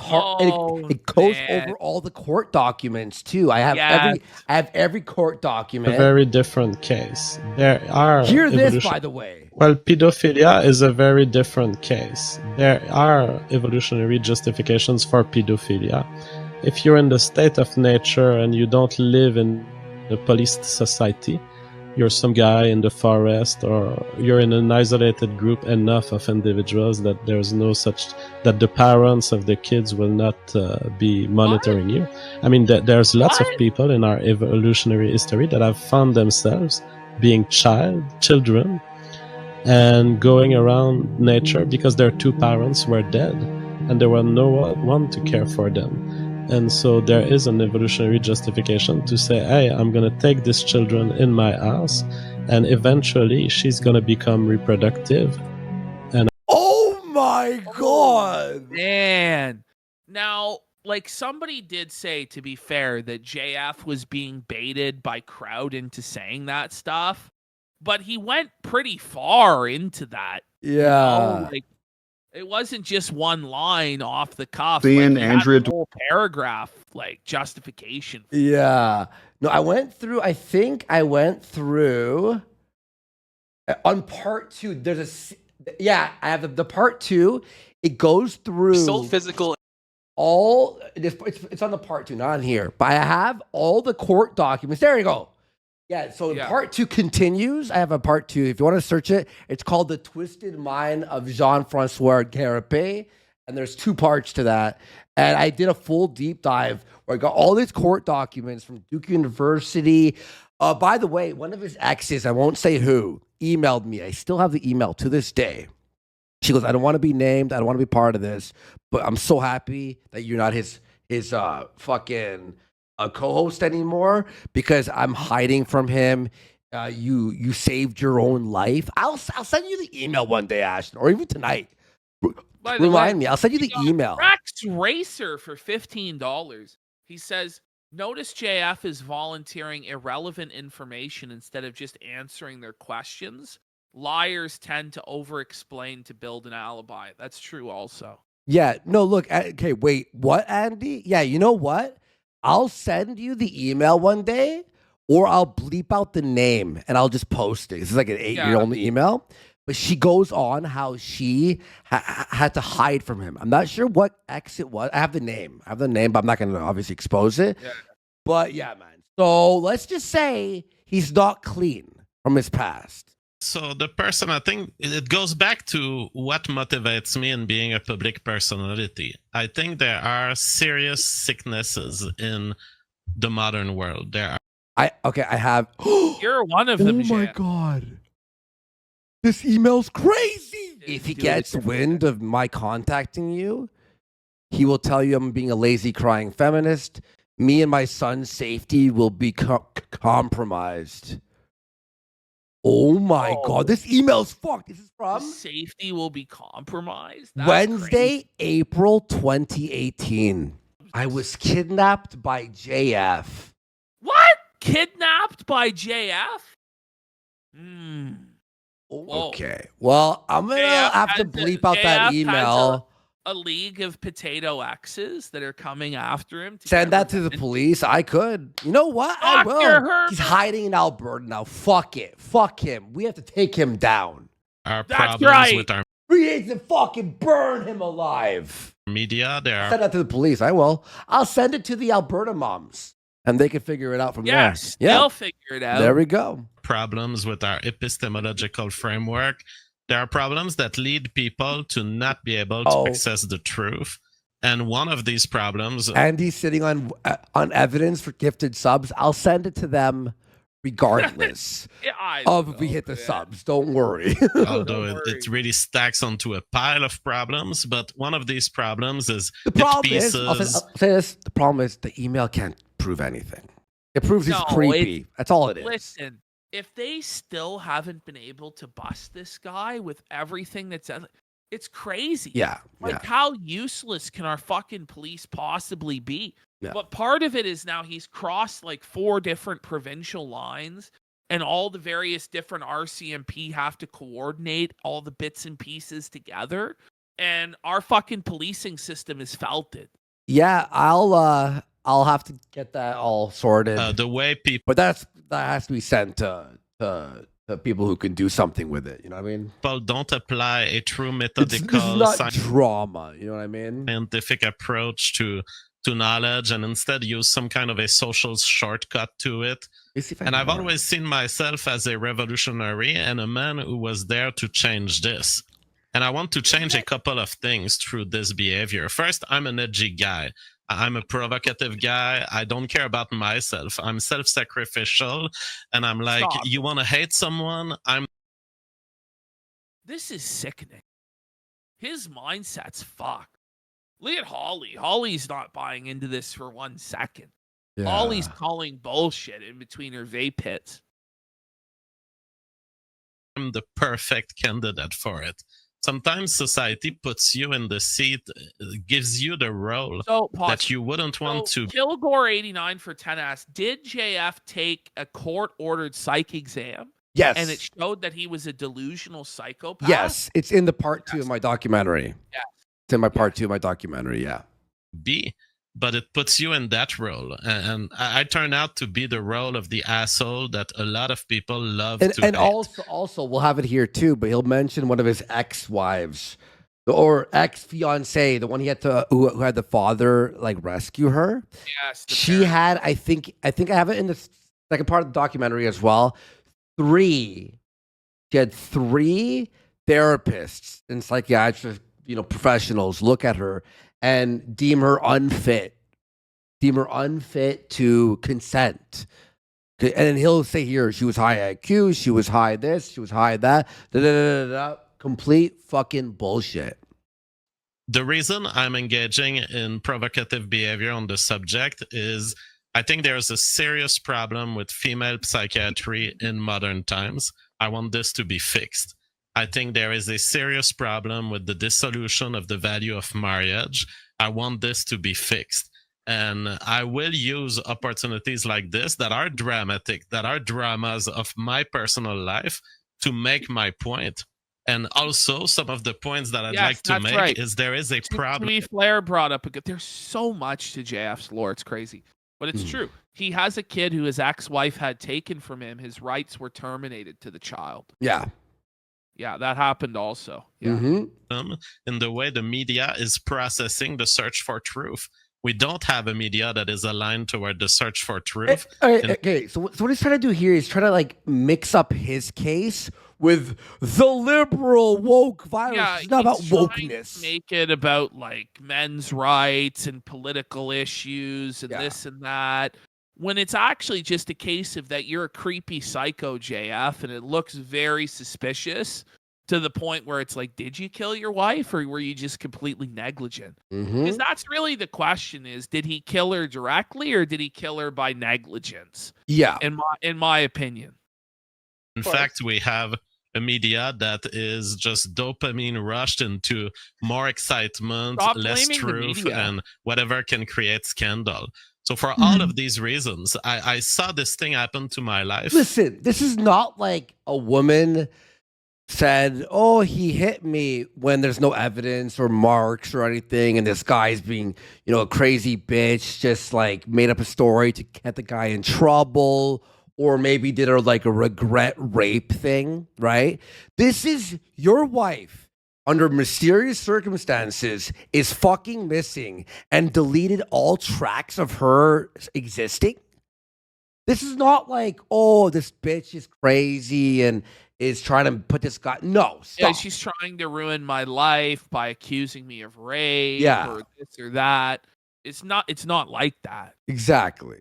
over all the court documents too. I have every court document. A very different case. There are Hear this, by the way. Well, pedophilia is a very different case. There are evolutionary justifications for pedophilia. If you're in the state of nature and you don't live in the policed society, you're some guy in the forest, or you're in an isolated group enough of individuals that there's no such, that the parents of the kids will not be monitoring you. I mean, there's lots of people in our evolutionary history that have found themselves being children and going around nature because their two parents were dead and there was no one to care for them. And so there is an evolutionary justification to say, hey, I'm going to take these children in my house and eventually she's going to become reproductive. And oh my God. Man. Now, like somebody did say, to be fair, that JF was being baited by crowd into saying that stuff, but he went pretty far into that. Yeah. Like it wasn't just one line off the cuff. Seeing Like he Andrea had a whole paragraph, like justification. Yeah. No, I think I went through on part 2. I have the part 2. It goes through Sold physical. all it's on the part 2, not on here, but I have all the court documents. There you go. Yeah, so part 2 continues. I have a part 2. If you want to search it, it's called The Twisted Mind of Jean-Francois Gariepy, and there's 2 parts to that. And I did a full deep dive where I got all these court documents from Duke University. By the way, one of his exes, I won't say who, emailed me. I still have the email to this day. She goes, I don't want to be named. I don't want to be part of this, but I'm so happy that you're not his fucking co-host anymore because I'm hiding from him. You saved your own life. I'll send you the email one day, Ashton, or even tonight. Remind me. I'll send you the email. Rex Racer for $15. He says, notice JF is volunteering irrelevant information instead of just answering their questions. Liars tend to over-explain to build an alibi. That's true also. Yeah, no, look, okay, wait, what, Andy? Yeah, you know what? I'll send you the email one day, or I'll bleep out the name, and I'll just post it. This is like an 8-year-old email. But she goes on how she had to hide from him. I'm not sure what ex it was. I have the name, but I'm not going to obviously expose it. Yeah. But yeah, man. So let's just say he's not clean from his past. So the person, I think it goes back to what motivates me in being a public personality. I think there are serious sicknesses in the modern world. I have. You're one of them. Oh my God. This email's crazy. If he gets wind of my contacting you, he will tell you I'm being a lazy crying feminist. Me and my son's safety will be compromised. Oh my God, this email's fucked. This is from safety will be compromised. That's Wednesday, crazy. April 2018. I was kidnapped by JF. What? Kidnapped by JF? Okay. Well, I'm gonna have to bleep out that email. A league of potato exes that are coming after him. Send that to the police. I could. You know what? I will. He's hiding in Alberta now. Fuck it. Fuck him. We have to take him down. Our problems with our we need to fucking burn him alive. Media. Send that to the police. I will. I'll send it to the Alberta moms, and they can figure it out from there. Yes, they'll figure it out. There we go. Problems with our epistemological framework. There are problems that lead people to not be able to access the truth. And one of these problems... Andy's sitting on evidence for gifted subs. I'll send it to them regardless of if we hit the subs. Don't worry. Although it really stacks onto a pile of problems. But one of these problems is the problem is, I'll say this, the problem is the email can't prove anything. It proves he's creepy. That's all it is. Listen. If they still haven't been able to bust this guy with everything that's... It's crazy. Yeah. How useless can our fucking police possibly be? Yeah. But part of it is now he's crossed like 4 different provincial lines, and all the various different RCMP have to coordinate all the bits and pieces together, and our fucking policing system has felt it. Yeah, I'll have to get that all sorted. The way people... But that has to be sent to people who can do something with it. You know what I mean? People don't apply a true methodical, this is not drama. You know what I mean? Scientific approach to knowledge, and instead use some kind of a social shortcut to it. And I've always seen myself as a revolutionary and a man who was there to change this. And I want to change a couple of things through this behavior. First, I'm an edgy guy. I'm a provocative guy. I don't care about myself. I'm self-sacrificial. And I'm like, you want to hate someone? This is sickening. His mindset's fucked. Look at Holly. Holly's not buying into this for 1 second. Yeah. Holly's calling bullshit in between her vape hits. I'm the perfect candidate for it. sometimes society puts you in the seat, gives you the role So, that you wouldn't want to. Kilgore 89 for 10 asks, did JF take a court-ordered psych exam? Yes. And it showed that he was a delusional psychopath? Yes. It's in the part 2 of my documentary. Yes. It's in my part 2 of my documentary, yeah. Be, but it puts you in that role, and I turn out to be the role of the asshole that a lot of people love to And hate. also we'll have it here too, but he'll mention one of his ex-wives or ex-fiance, the one he had to who had the father like rescue her. Yes. She had, I think I have it in the second part of the documentary as well. She had 3 therapists and psychiatrists, professionals look at her and deem her unfit to consent. And he'll say here, she was high IQ, she was high this, she was high that, complete fucking bullshit. The reason I'm engaging in provocative behavior on the subject is I think there's a serious problem with female psychiatry in modern times. I want this to be fixed. I think there is a serious problem with the dissolution of the value of marriage. I want this to be fixed. And I will use opportunities like this that are dramatic, that are dramas of my personal life to make my point. And also, some of the points that I'd like to make is there is a problem. Jimmy Flair brought up there's so much to JF's lore. It's crazy. But it's true. He has a kid who his ex-wife had taken from him. His rights were terminated to the child. Yeah. Yeah, that happened also. Yeah. Mm-hmm. In the way the media is processing the search for truth. We don't have a media that is aligned toward the search for truth. Okay, so what he's trying to do here is trying to like mix up his case with the liberal woke violence. Yeah, it's not about wokeness. Make it about like men's rights and political issues and this and that. When it's actually just a case of that you're a creepy psycho, JF, and it looks very suspicious to the point where it's like, did you kill your wife or were you just completely negligent? Because that's really the question is, did he kill her directly or did he kill her by negligence? Yeah. In my opinion. In fact, we have a media that is just dopamine rushed into more excitement, less truth, and whatever can create scandal. So for all of these reasons, I saw this thing happen to my life. Listen, this is not like a woman said, oh, he hit me when there's no evidence or marks or anything. And this guy's being, a crazy bitch, just like made up a story to get the guy in trouble or maybe did a regret rape thing, right? This is your wife under mysterious circumstances is fucking missing and deleted all tracks of her existing. This is not like, oh, this bitch is crazy and is trying to put this guy. No, stop. Yeah, she's trying to ruin my life by accusing me of rape or this or that. It's not like that. Exactly.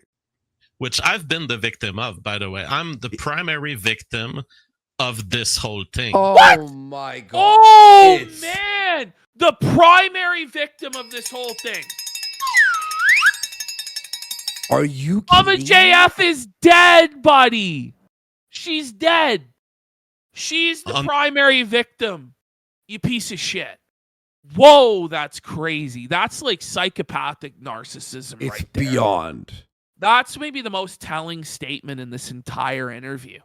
Which I've been the victim of, by the way. I'm the primary victim of this whole thing. Oh, what? My God. Oh, man. The primary victim of this whole thing. Are you kidding Mama JF is dead, buddy. She's dead. She's the primary victim. You piece of shit. Whoa, that's crazy. That's like psychopathic narcissism it's right there. Beyond. That's maybe the most telling statement in this entire interview.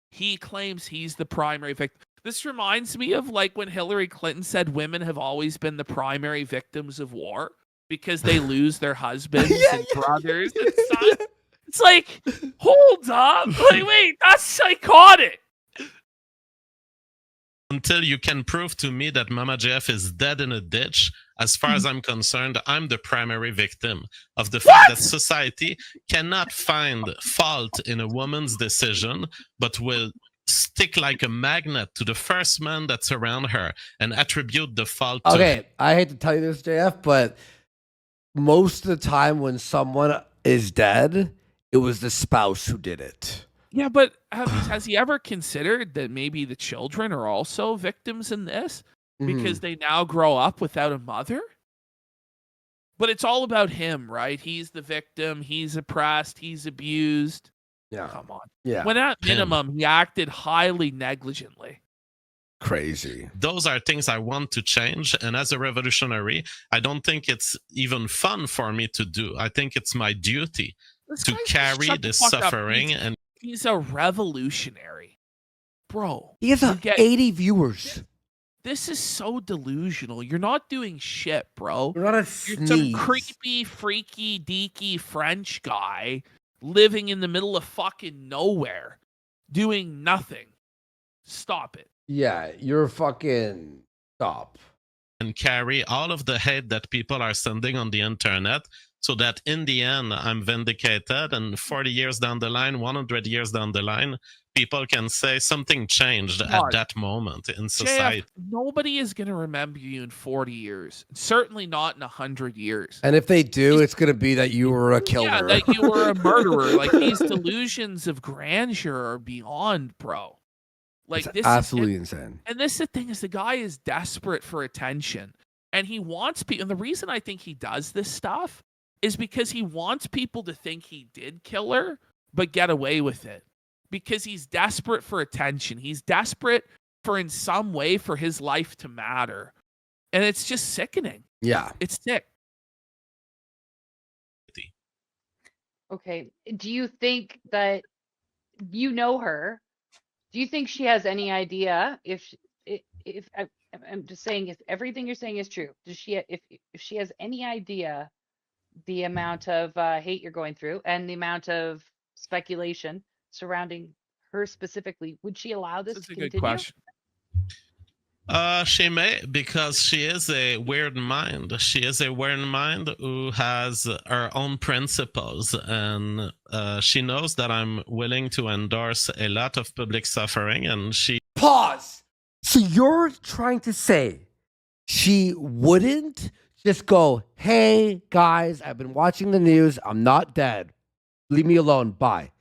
He claims he's the primary victim. This reminds me of like when Hillary Clinton said women have always been the primary victims of war because they lose their husbands and brothers and sons. It's like, hold up. Like, wait, that's psychotic. Until you can prove to me that Mama JF is dead in a ditch, as far as I'm concerned, I'm the primary victim of the fact that society cannot find fault in a woman's decision, but will stick like a magnet to the first man that's around her and attribute the fault to him. I hate to tell you this, JF, but most of the time when someone is dead, it was the spouse who did it. Yeah, but has he ever considered that maybe the children are also victims in this because they now grow up without a mother? But it's all about him, right? He's the victim. He's oppressed. He's abused. Yeah. Come on. Yeah. When at minimum, he acted highly negligently. Crazy. Those are things I want to change. And as a revolutionary, I don't think it's even fun for me to do. I think it's my duty This to guy's just carry shut the this fuck up. suffering. And He's a revolutionary. Bro. He has you get- 80 viewers. This is so delusional. You're not doing shit, bro. You're not a You're sneeze. some creepy, freaky, deaky French guy living in the middle of fucking nowhere, doing nothing. Stop it. Yeah, you're fucking stop. and carry all of the hate that people are sending on the internet, so that in the end I'm vindicated, and 40 years down the line, 100 years down the line, people can say something changed at that moment in society. JF, nobody is going to remember you in 40 years. Certainly not in 100 years. And if they do, it's going to be that you were a killer. Yeah, that you were a murderer. Like, these delusions of grandeur are beyond, bro. Like, It's this absolutely is, insane. and this is the thing, is the guy is desperate for attention. And he wants people, and the reason I think he does this stuff is because he wants people to think he did kill her, but get away with it. Because he's desperate for attention. He's desperate for, in some way, for his life to matter. And it's just sickening. Yeah. It's sick. Okay. Do you think that, you know her, do you think she has any idea if I'm just saying, if everything you're saying is true, does she, if she has any idea the amount of hate you're going through and the amount of speculation surrounding her specifically, would she allow this That's to a good continue? question. She may, because she is a weird mind. She is a weird mind who has her own principles, and she knows that I'm willing to endorse a lot of public suffering, and she... Pause. So you're trying to say she wouldn't just go, hey, guys, I've been watching the news. I'm not dead. Leave me alone. Bye.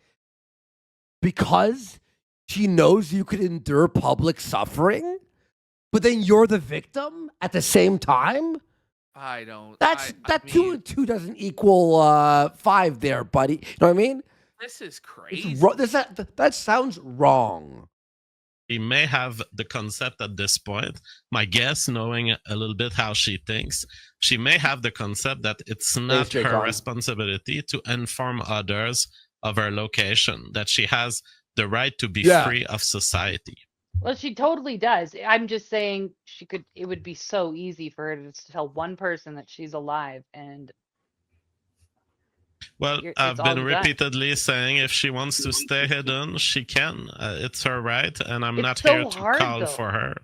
Because she knows you could endure public suffering, but then you're the victim at the same time? I don't. That I two mean, and two doesn't equal 5 there, buddy. You know what I mean? This is It's crazy. that sounds wrong. She may have the concept at this point. My guess, knowing a little bit how she thinks, she may have the concept that it's not straight her on. responsibility to inform others of her location, that she has the right to be Yeah. free of society. Well, she totally does. I'm just saying it would be so easy for her to just tell one person that she's alive, and Well, It's I've all been done. repeatedly saying if she wants to stay hidden, she can. It's her right, and I'm It's not so here to hard, call though. for her.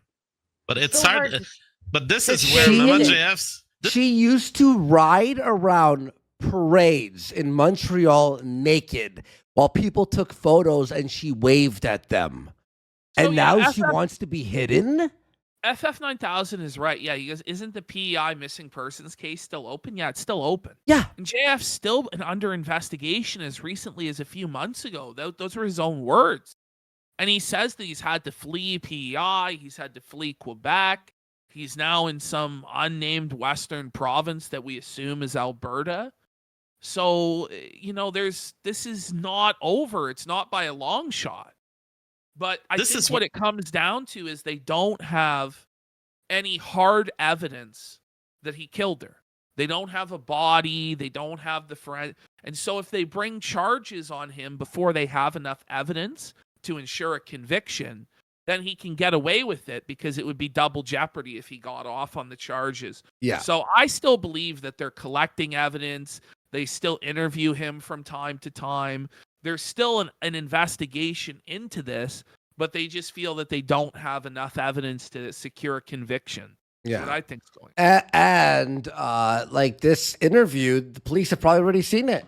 But it's so hard. hard to- But this to is where stay Mama hidden. JF's... She used to ride around parades in Montreal naked while people took photos and she waved at them. So, And yeah, now she FF wants to be hidden? FF9000 is right. Yeah, you guys, isn't the PEI missing persons case still open? Yeah, it's still open. Yeah. And JF's still under investigation as recently as a few months ago. Those were his own words. And he says that he's had to flee PEI, he's had to flee Quebec. He's now in some unnamed Western province that we assume is Alberta. So, this is not over. It's not by a long shot. But I This think is what it comes down to is they don't have any hard evidence that he killed her. They don't have a body. They don't have the friend. And so if they bring charges on him before they have enough evidence to ensure a conviction, then he can get away with it, because it would be double jeopardy if he got off on the charges. Yeah. So I still believe that they're collecting evidence. They still interview him from time to time. There's still an investigation into this, but they just feel that they don't have enough evidence to secure a conviction. That's what I think's going on. And like this interview, the police have probably already seen it.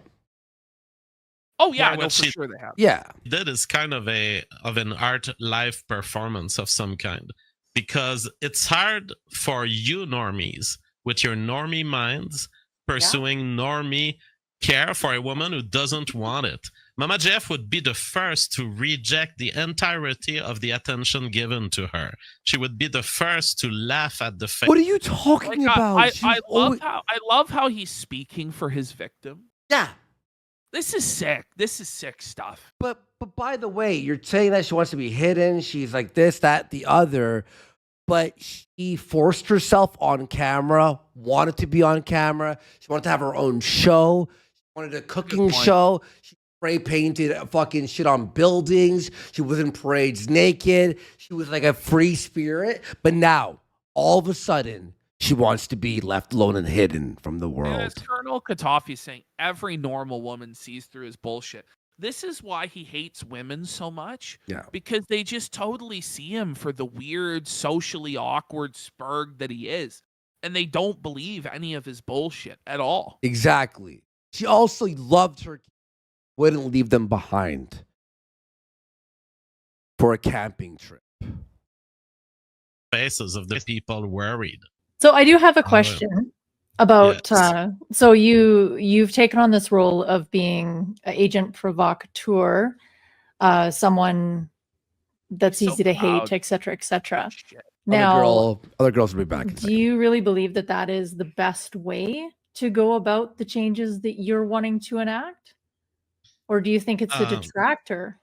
Oh, yeah, Well, I know what for she- sure they have. Yeah. That is kind of an art live performance of some kind, because it's hard for you normies with your normie minds pursuing normie care for a woman who doesn't want it. Mama Jeff would be the first to reject the entirety of the attention given to her. She would be the first to laugh at the face. What are you talking about? I She's always- love how he's speaking for his victim. Yeah. This is sick. This is sick stuff. But But by the way, you're saying that she wants to be hidden. She's like this, that, the other. But she forced herself on camera, wanted to be on camera. She wanted to have her own show. She wanted a cooking show. She spray painted fucking shit on buildings. She was in parades naked. She was like a free spirit. But now, all of a sudden, she wants to be left alone and hidden from the world. And as Colonel Katafi is saying, every normal woman sees through his bullshit. This is why he hates women so much. Yeah. Because they just totally see him for the weird, socially awkward spurg that he is. And they don't believe any of his bullshit at all. Exactly. She also loved her kids, wouldn't leave them behind for a camping trip. Faces of the people worried. So I do have a question about Yes. so you've taken on this role of being an agent provocateur, someone that's He's so easy to proud. hate, etc., etc. Shit. Now, Other girls will be back in a do second. you really believe that that is the best way to go about the changes that you're wanting to enact, or do you think it's a Um, detractor?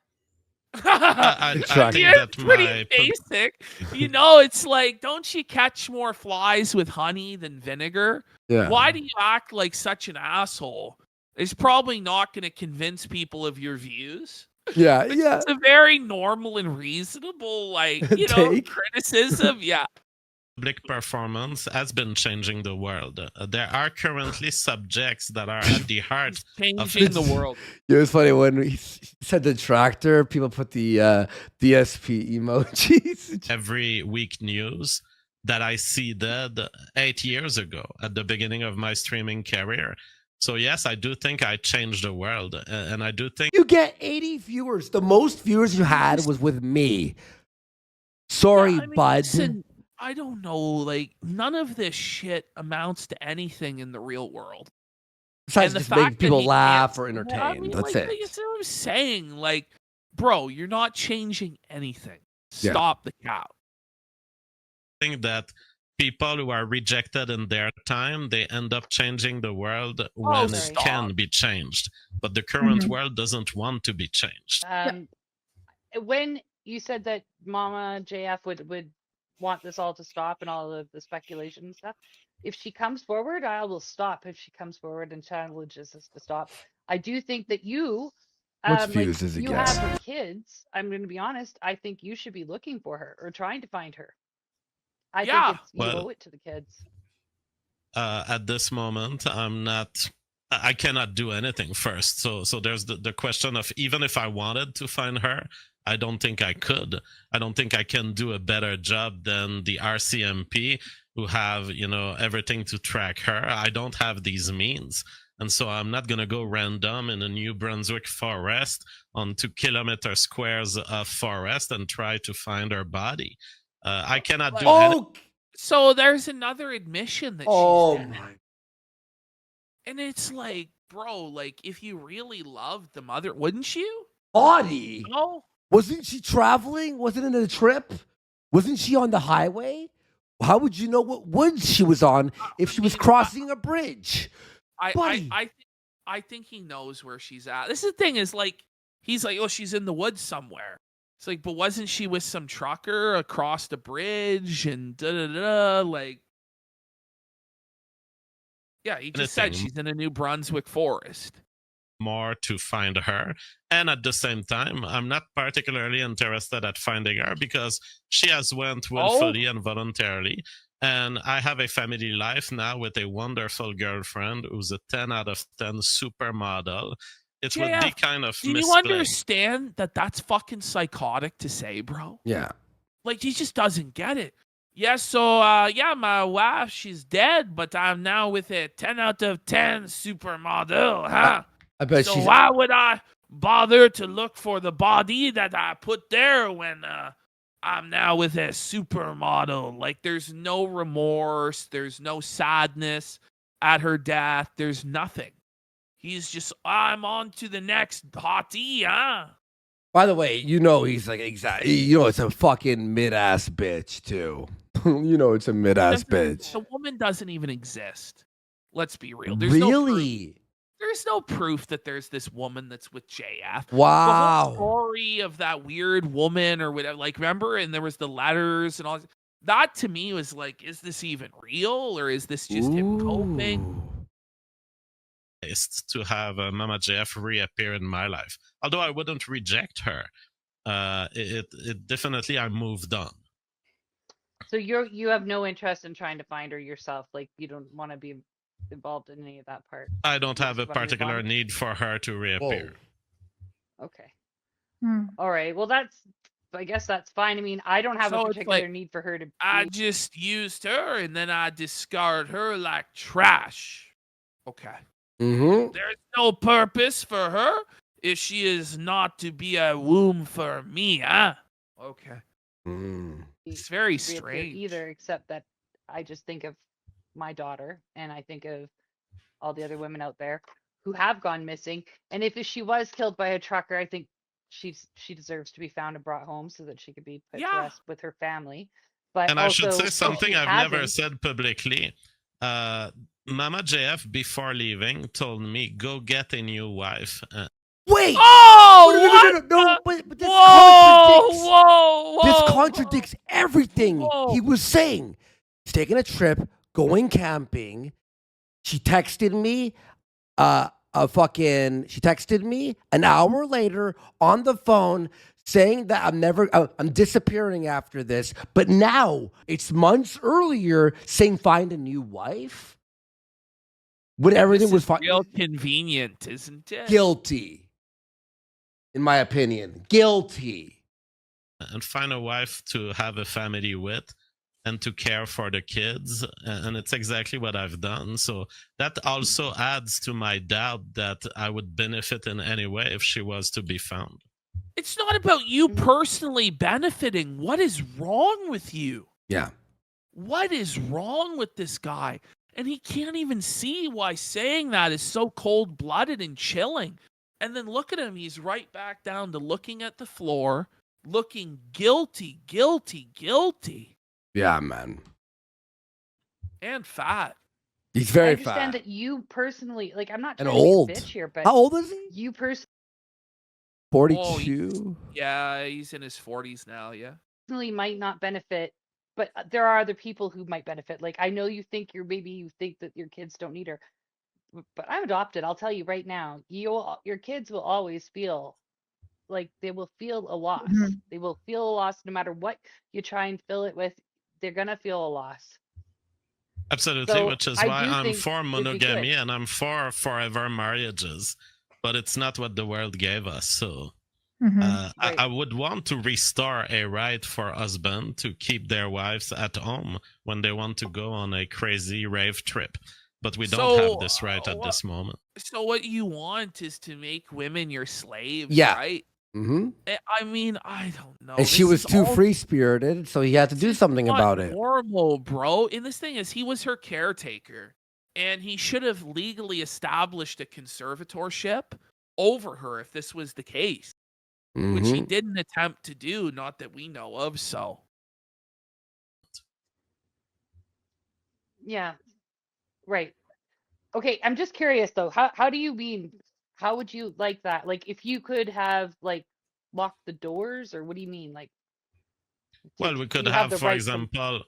I think Yeah, that it's pretty my basic. You know, it's like, don't you catch more flies with honey than vinegar? Yeah. Why do you act like such an asshole? It's probably not going to convince people of your views. Yeah, yeah. It's a very normal and reasonable, like, you know, Take. criticism. Yeah. public performance has been changing the world. There are currently subjects that are at the heart. Changing the world. It was funny when he said the tractor, people put the DSP emojis. Every week news that I see dead 8 years ago at the beginning of my streaming career. So yes, I do think I changed the world, and I do think You get 80 viewers. The most viewers you had was with me. Sorry, Yeah, I mean, bud. listen, I don't know. Like, none of this shit amounts to anything in the real world. Besides and the just fact make that people he laugh can't- or entertain. I mean, That's like, it. That's what I'm saying. Like, bro, you're not changing anything. Yeah. Stop the cow. that people who are rejected in their time, they end up changing the world when it stop. can be changed. But the current Mhm. world doesn't want to be changed. When you said that Mama JF would want this all to stop and all of the speculation and stuff, if she comes forward, I will stop. If she comes forward and challenges us to stop, I do think that you, What's views does it you get? have her kids. I'm going to be honest. I think you should be looking for her or trying to find her. I Yeah. think it's you Well- owe it to the kids. At this moment, I cannot do anything first. So there's the question of, even if I wanted to find her, I don't think I could. I don't think I can do a better job than the RCMP, who have, everything to track her. I don't have these means. And so I'm not going to go random in a New Brunswick forest on 2 squares of forest and try to find her body. I cannot do anything. Oh, So there's another admission that oh she's dead. my. And it's like, bro, like, if you really loved the mother, wouldn't you? Body. No. Wasn't she traveling? Wasn't it a trip? Wasn't she on the highway? How would you know what woods she was on if she was crossing a bridge? Buddy. I think he knows where she's at. This is the thing is, like, he's like, oh, she's in the woods somewhere. It's like, but wasn't she with some trucker across the bridge and da-da-da? Like, yeah, he just said Anything. she's in a New Brunswick forest. More to find her, and at the same time I'm not particularly interested at finding her because she has went willfully and voluntarily, and I have a family life now with a wonderful girlfriend who's a 10 out of 10 supermodel. It would be JF, kind of Do you misplaced. understand that that's fucking psychotic to say, bro? Yeah. Like, he just doesn't get it. Yeah, so, my wife, she's dead, but I'm now with a 10 out of 10 supermodel, huh? I bet So she's why would I bother to look for the body that I put there when I'm now with a supermodel? Like, there's no remorse. There's no sadness at her death. There's nothing. He's just, I'm on to the next hottie, huh? By the way, he's like it's a fucking mid-ass bitch too. It's a mid-ass bitch. The woman doesn't even exist. Let's be real. There's no proof. Really? There's no proof that there's this woman that's with JF. The whole Wow. story of that weird woman or whatever, like, remember? And there was the letters and all that to me was like, is this even real or is this just him coping? Ooh. To have Mama JF reappear in my life. Although I wouldn't reject her, it definitely I moved on. So you have no interest in trying to find her yourself. Like you don't want to be involved in any of that part. I don't You have a just wanna move particular on? need for her to reappear. Okay. Hmm. All right. Well, I guess that's fine. I mean, I don't have So a it's particular like, need for her to. I be- just used her and then I discard her like trash. Okay. Mm-hmm. There's no purpose for her if she is not to be a womb for me, huh? Okay. Mm. It's very reappear strange. either, except that I just think of my daughter and I think of all the other women out there who have gone missing. And if she was killed by a trucker, I think she deserves to be found and brought home so that she could be put to Yeah. rest with her family. But And I also, should say if something she I've never hasn't- said publicly. Mama JF, before leaving, told me, go get a new wife. Wait. Oh, No, but this whoa, contradicts. whoa, whoa, This contradicts everything Whoa. he was saying. He's taking a trip, going camping. She texted me, she texted me an hour later on the phone saying that I'm disappearing after this. But now it's months earlier saying find a new wife. When everything This was is fine. real convenient, isn't it? Guilty. In my opinion, guilty. And find a wife to have a family with and to care for the kids. And it's exactly what I've done. So that also adds to my doubt that I would benefit in any way if she was to be found. It's not about you personally benefiting. What is wrong with you? Yeah. What is wrong with this guy? And he can't even see why saying that is so cold-blooded and chilling. And then look at him. He's right back down to looking at the floor, looking guilty, guilty, guilty, Yeah, man. and fat. He's I very understand fat. that you personally, like, I'm not And trying to be a old. bitch here, but How old is he? you personally 42. Yeah, he's in his 40s now, yeah. might not benefit, but there are other people who might benefit. Like, I know you think you think that your kids don't need her, but I'm adopted. I'll tell you right now, your kids will always feel like they will feel a loss. Mhm. They will feel a loss no matter what you try and fill it with. They're gonna feel a loss. Absolutely, So, which is I why do I'm think for it'd be monogamy good. and I'm for forever marriages. But it's not what the world gave us. So Mhm. Right. I would want to restore a right for husband to keep their wives at home when they want to go on a crazy rave trip. But we don't have this right at this moment. So what you want is to make women your slaves, Yeah. right? Mm-hmm. I mean, I don't know. And she This was is too all- free-spirited, so he had to this do is something not about it. Normal, bro. And this thing is, he was her caretaker, and he should have legally established a conservatorship over her if this was the case, which he Mhm. didn't attempt to do, not that we know of. So Yeah. Right. Okay, I'm just curious though. How do you mean? How would you like that? Like if you could have like locked the doors, or what do you mean? Like Well, we could you have, the for right to- example,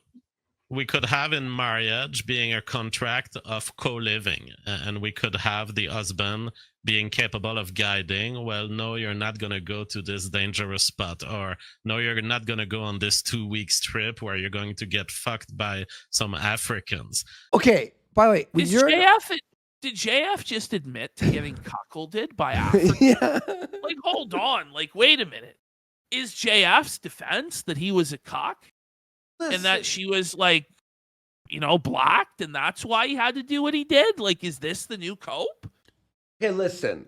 we could have in marriage being a contract of co-living, and we could have the husband being capable of guiding, well, no, you're not going to go to this dangerous spot, or no, you're not going to go on this 2 weeks trip where you're going to get fucked by some Africans. Okay, by the way, when is you're did JF just admit to getting cuckolded by Africa? yeah. Like, hold on. Like, wait a minute. Is JF's defense that he was a cock and that she was like, blacked, and that's why he had to do what he did? Like, is this the new cope? Hey, listen.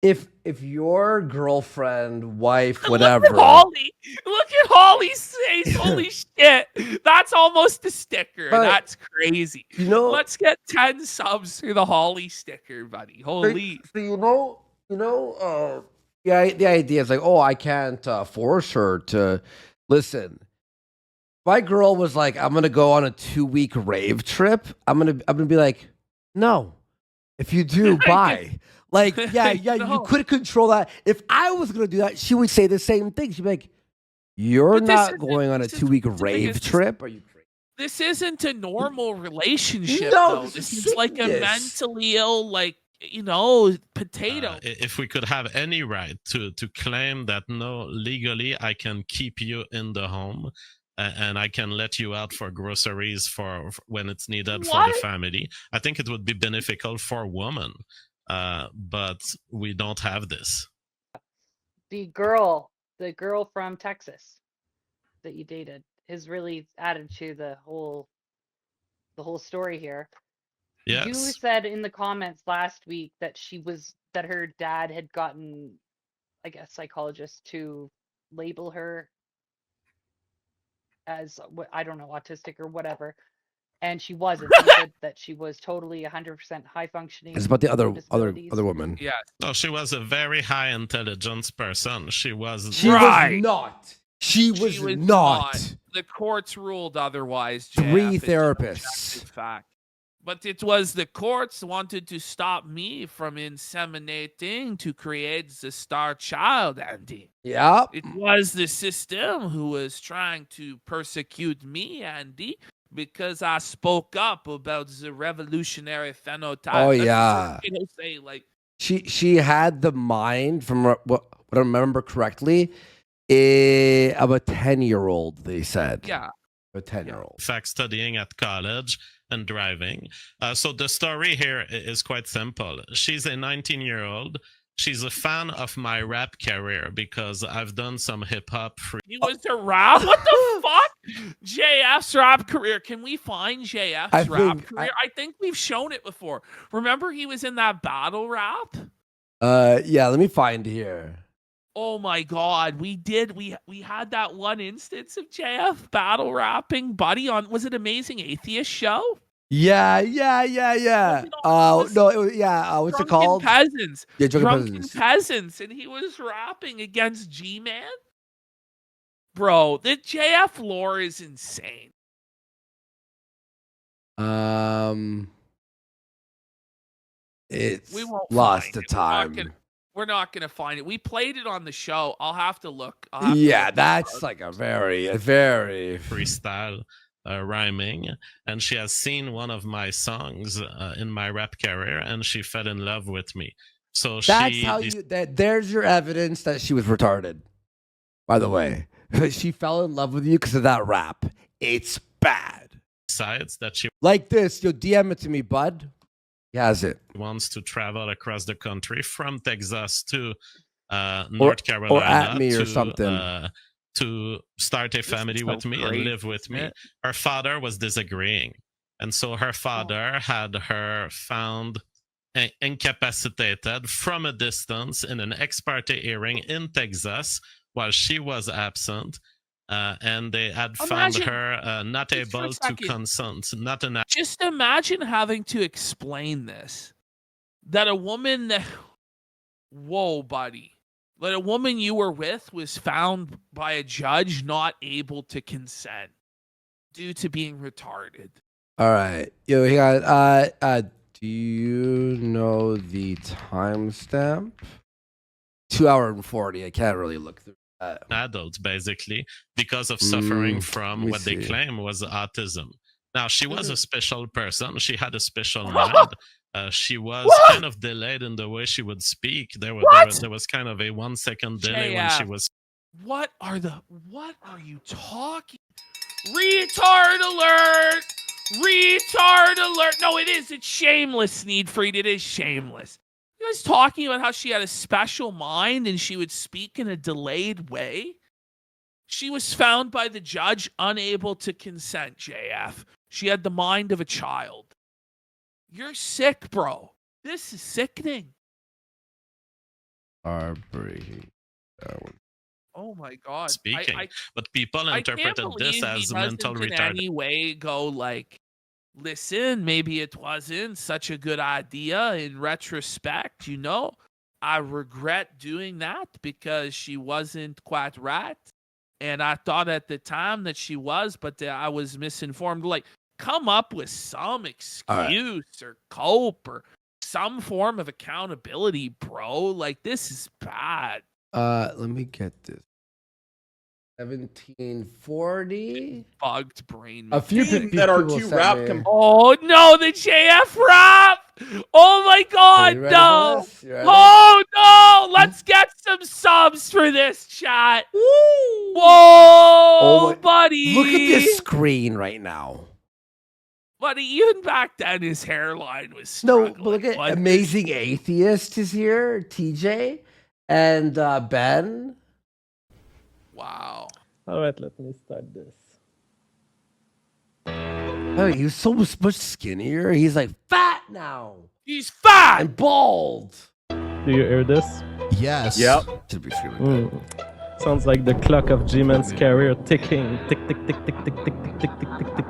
If your girlfriend, wife, Look whatever. at Holly. Look at Holly's face. Holy shit. That's almost a sticker. But- That's crazy. You know, Let's get 10 subs for the Holly sticker, buddy. Holy. so yeah, the idea is like, oh, I can't force her to listen. My girl was like, I'm gonna go on a 2-week rave trip. I'm gonna be like, no. If you do, bye. Like, yeah, you No. could control that. If I was gonna do that, she would say the same thing. She'd be like, "You're But this not isn't- going on a this is- 2-week the thing rave is, trip. Are you crazy?" This isn't a normal relationship, No, though. this This is is like a sickness. mentally ill, like, potato. If we could have any right to claim that no, legally I can keep you in the home and I can let you out for groceries for when it's needed for the What? family, I think it would be beneficial for women. But we don't have this. The girl from Texas that you dated is really added to the whole story here. You Yes. said in the comments last week that that her dad had gotten, I guess, psychologist to label her as I don't know, autistic or whatever, and she wasn't. He said that she was totally 100% high functioning. It's about the other disabilities. woman. Yeah. No, she was a very high intelligence person. She was. She Right. was not. She was was not. The courts ruled otherwise. 3 JF. It's an therapists. objective fact. But it was the courts wanted to stop me from inseminating to create the star child, Andy. Yep. It was the system who was trying to persecute me, Andy, because I spoke up about the revolutionary phenotype. Oh, That's yeah. what people say, like, She had the mind, from what I remember correctly, of a 10-year-old. They said, yeah. a 10-year-old. In fact, studying at college and driving. So the story here is quite simple. She's a 19-year-old. She's a fan of my rap career because I've done some hip hop. He was a rap? What the fuck? JF's rap career. Can we find JF's rap career? I think we've shown it before. Remember he was in that battle rap? Yeah, let me find here. Oh my god, we did. We had that one instance of JF battle rapping Buddy on, was it Amazing Atheist Show? Yeah. Was it No, it was, what's it called? Peasants. Yeah, Drunken Peasants. And he was rapping against G-Man. Bro, the JF lore is insane. It's We won't lost find the it. time. We're not gonna find it. We played it on the show. I'll have to look. Yeah, that's like a very freestyle rhyming, and she has seen one of my songs in my rap career, and she fell in love with me. So there's your evidence that she was retarded. By the way, she fell in love with you because of that rap. It's bad. Decides that she like this. You'll DM it to me, bud. He has it. Wants to travel across the country from Texas to North Carolina, or at me or something, to start a family with me and live with me. Her father was disagreeing, and so her father had her found incapacitated from a distance in an ex parte hearing in Texas while she was absent. And they had found her not able to consent. Just imagine having to explain this. That a woman that... Whoa, buddy. That a woman you were with was found by a judge not able to consent due to being retarded. All right. Yo, hang on. Do you know the timestamp? 2 hours and 40. I can't really look through. Adults, basically, because of suffering from what they claim was autism. Now, she was a special person. She had a special mind. She was kind of delayed in the way she would speak. There was kind of a 1 second delay when she was. What are you talking? Retard alert! Retard alert! No, it's shameless, Sneedfried. It is shameless. You guys talking about how she had a special mind and she would speak in a delayed way? She was found by the judge unable to consent, JF. She had the mind of a child. You're sick, bro. This is sickening. Heartbreaking. Oh my god. Speaking. But people interpreted this as mental retardation. In any way go like, listen, maybe it wasn't such a good idea in retrospect, I regret doing that because she wasn't quite right. And I thought at the time that she was, but I was misinformed. Like, come up with some excuse or cope or some form of accountability, bro. Like, this is bad. Let me get this. 1740. Bugged brain. A few mechanic. that our people two sent rap me. Oh no, the JF rap! Oh my God, You ready no! for this? You ready? Oh no! Let's get some subs for this chat. Woo! Whoa, Oh my- buddy! Look at this screen right now. Buddy, even back then, his hairline was No, struggling. but look at wasn't it? Amazing Atheist is here, TJ, and Ben. Wow. All right, let me start this. Oh, he was so much skinnier. He's like fat now He's fat. and bald. Do you hear this? Yes. Yep. Should be screaming. Sounds like the clock of G-Man's career ticking. Tick, tick, tick, tick, tick, tick, tick, tick, tick, tick, tick.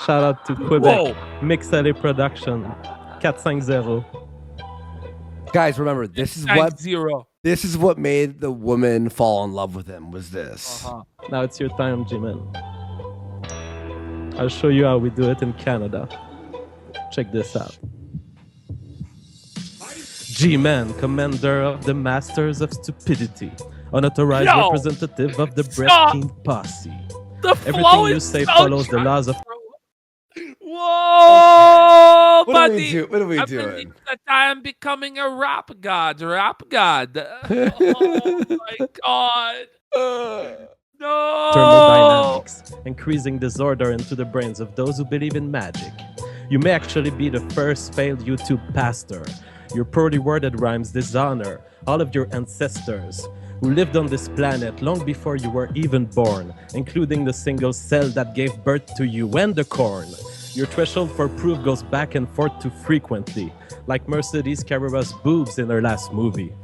Shout out to Quebec. Mixele Production. 450. Guys, remember this is Thank what zero. this is what made the woman fall in love with him. Was this? Now it's your time, G-Man. I'll show you how we do it in Canada. Check this out. G-Man, commander of the Masters of Stupidity, unauthorized Yo! representative of the Brett Stop! King posse. The Everything flow you is say so follows the trash, laws of... bro. Whoa, What buddy. are we doing? What are we I doing? believe that I am becoming a rap god. Rap god. Oh my God. No. thermodynamics, increasing disorder into the brains of those who believe in magic. You may actually be the first failed YouTube pastor. Your poorly worded rhymes dishonor all of your ancestors who lived on this planet long before you were even born, including the single cell that gave birth to you and the corn. Your threshold for proof goes back and forth too frequently, like Mercedes Carrera's boobs in her last movie.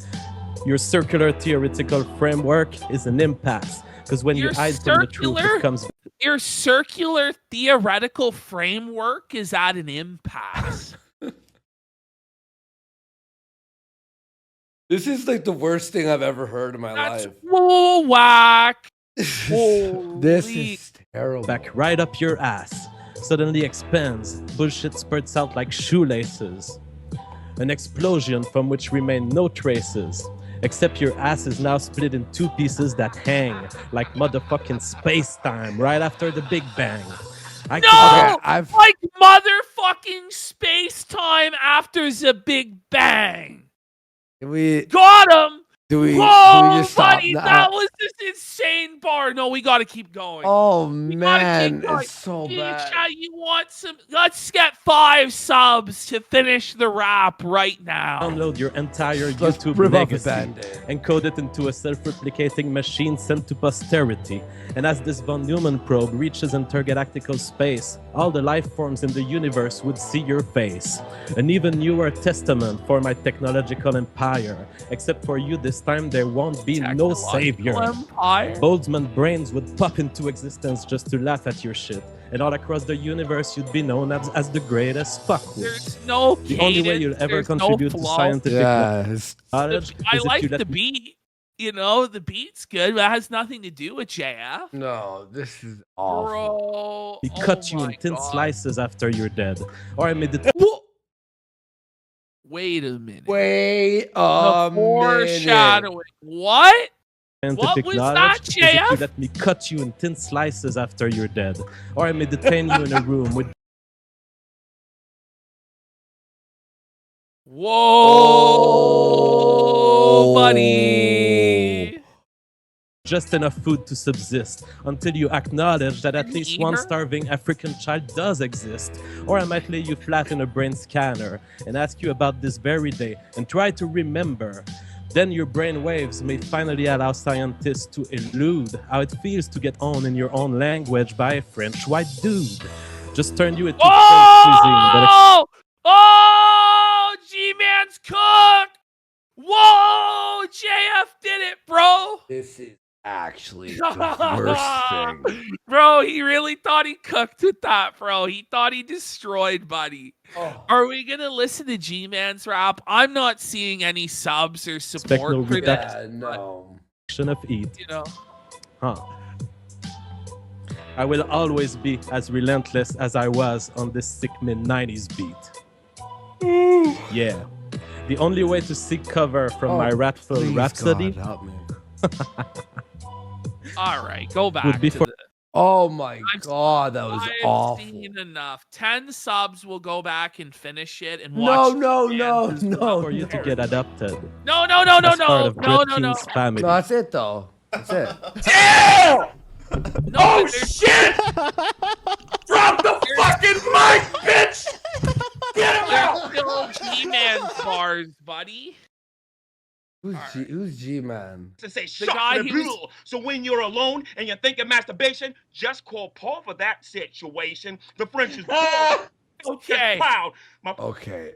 Your circular theoretical framework is an impasse, because when you Your hide from the truth, circular- it comes... Your circular theoretical framework is at an impasse. This is like the worst thing I've ever heard in my That's life. whoa whack. This Holy- is terrible. back right up your ass. Suddenly expands. Bullshit spurts out like shoelaces. An explosion from which remain no traces. Except your ass is now split in two pieces that hang like motherfucking space-time right after the Big Bang. I No! can- Okay, I've Like motherfucking space time after the Big Bang. we Got him. do we Whoa, just stop buddy, now? that was this insane bar. No, we got to keep going. Oh We gotta man, keep going. it's so Hey, bad. chat, you want some? Let's get 5 subs to finish the rap right now. download your entire Let's YouTube rip off the legacy, Band-Aid. encode it into a self-replicating machine sent to posterity. And as this von Neumann probe reaches intergalactical space, all the life forms in the universe would see your face. An even newer testament for my technological empire. Except for you this time, there won't be no Technological savior. Empire. Boltzmann brains would pop into existence just to laugh at your shit. And all across the universe, you'd be known as the greatest fuckwit. There's no The only way cadence, you'll ever there's no contribute to flow. scientific Yes. knowledge I is if like you the let me beat. You know, the beat's good, but it has nothing to do with JF. No, this is awful. Bro, cut you oh in my thin God. slices after you're dead. Or I made it Wait a minute. Wait The a minute. foreshadowing. What? scientific was knowledge that, is if you JF? let me cut you in thin slices after you're dead. Or I may detain you in a room with Whoa, buddy. just enough food to subsist until you acknowledge that at Can you least eat one her? starving African child does exist. Or I might lay you flat in a brain scanner and ask you about this very day and try to remember. Then your brain waves may finally allow scientists to elude how it feels to get on in your own language by a French white dude. Just turn you into French cuisine that Oh! Oh! G-Man's cooked! Whoa! JF did it, bro! This is actually the worst thing. Bro, he really thought he cooked with that, bro. He thought he destroyed Buddy. Oh. Are we gonna listen to G-Man's rap? I'm not seeing any subs or support no for redact- that. Yeah, no. of eat. You know, Huh. I will always be as relentless as I was on this sick mid-90s beat. Yeah. The only way to seek cover from my wrathful Please, rhapsody God, help me. All right, go back would be to for the. Oh my I've- God, that was I've awful. seen enough. 10 subs will go back and finish it and No, watch. no, the no, end as no, well. for you to get adopted No, as part of no, Brit no, no. King's family. No, that's it though. That's it. No, Oh there's- shit! Drop the fucking mic, bitch! Get him There's out! still G-Man bars, buddy. Who's G-Man? To say The shut guy the he was- blue. So when you're alone and you're thinking masturbation, just call Paul for that situation. The French is Okay. proud. Okay.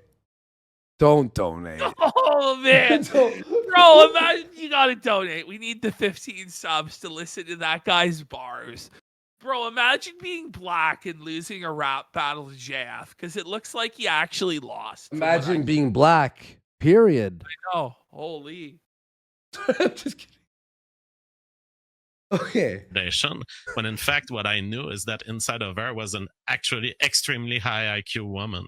Don't donate. Oh man, Don't- bro! Imagine you gotta donate. We need the 15 subs to listen to that guy's bars, bro. Imagine being black and losing a rap battle to JF because it looks like he actually lost. from what Imagine being black. Period. I know. Holy. Just kidding. Okay. Foundation, when in fact what I knew is that inside of her was an actually extremely high IQ woman.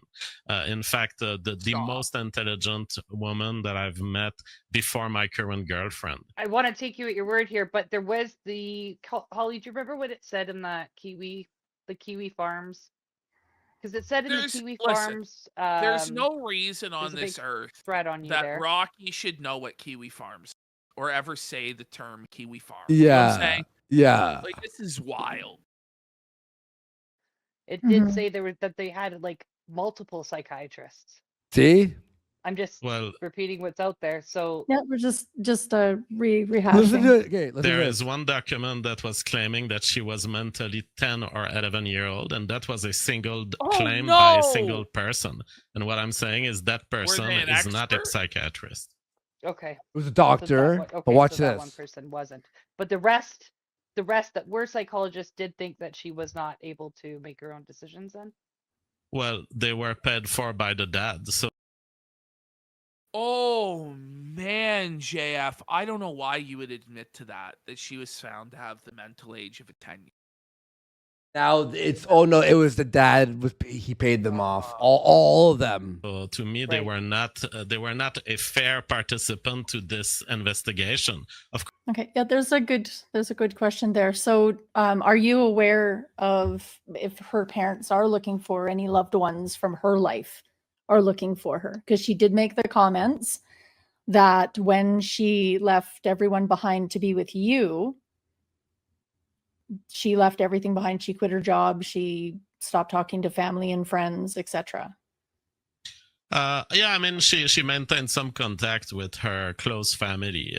In fact, the most intelligent woman that I've met before my current girlfriend. I want to take you at your word here, but there was the Holly. Do you remember what it said in the Kiwi farms? Because it said in the Kiwi farms. There's no reason on there's a this big earth thread on you that there. Rocky should know what Kiwi farms or ever say the term Kiwi farm. You know what I'm Yeah. saying? Yeah. Like, this is wild. It did Mhm. say that they had like multiple psychiatrists. See? I'm just Well, repeating what's out there. So Yeah, we're just Listen rehashing. to it. Okay, listen there to is this. one document that was claiming that she was mentally 10 or 11-year-old, and that was a single claim by a single person. And what I'm saying is that person they an is not a expert? psychiatrist. okay. It was a So doctor. that, okay, But watch so that one this. person wasn't. But the rest that were psychologists did think that she was not able to make her own decisions then. Well, they were paid for by the dad, so Oh man, JF, I don't know why you would admit to that she was found to have the mental age of a 10-year. Now it's it was the dad he paid them off. All of them. So to me, they were not a fair participant to this investigation. Of Okay, yeah, there's a good question there. So, are you aware of if her parents are looking for any loved ones from her life are looking for her? Because she did make the comments that when she left everyone behind to be with you, she left everything behind. She quit her job. She stopped talking to family and friends, etc. yeah, I mean, she maintained some contact with her close family,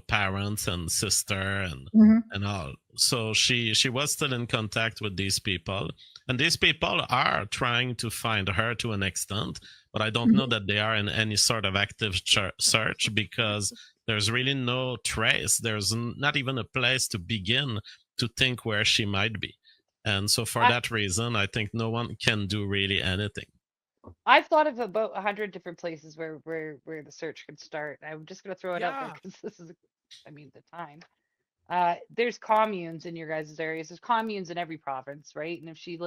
parents and sister and all. So she was still in contact with these people, and these people are trying to find her to an extent, but I don't know that they are in any sort of active search because there's really no trace. There's not even a place to begin to think where she might be. And so for that reason, I think no one can do really anything. I've thought of about 100 different places where the search could start. I'm just going to throw it out there because this is, the time. There's communes in your guys' areas. There's communes in every province, right? And if she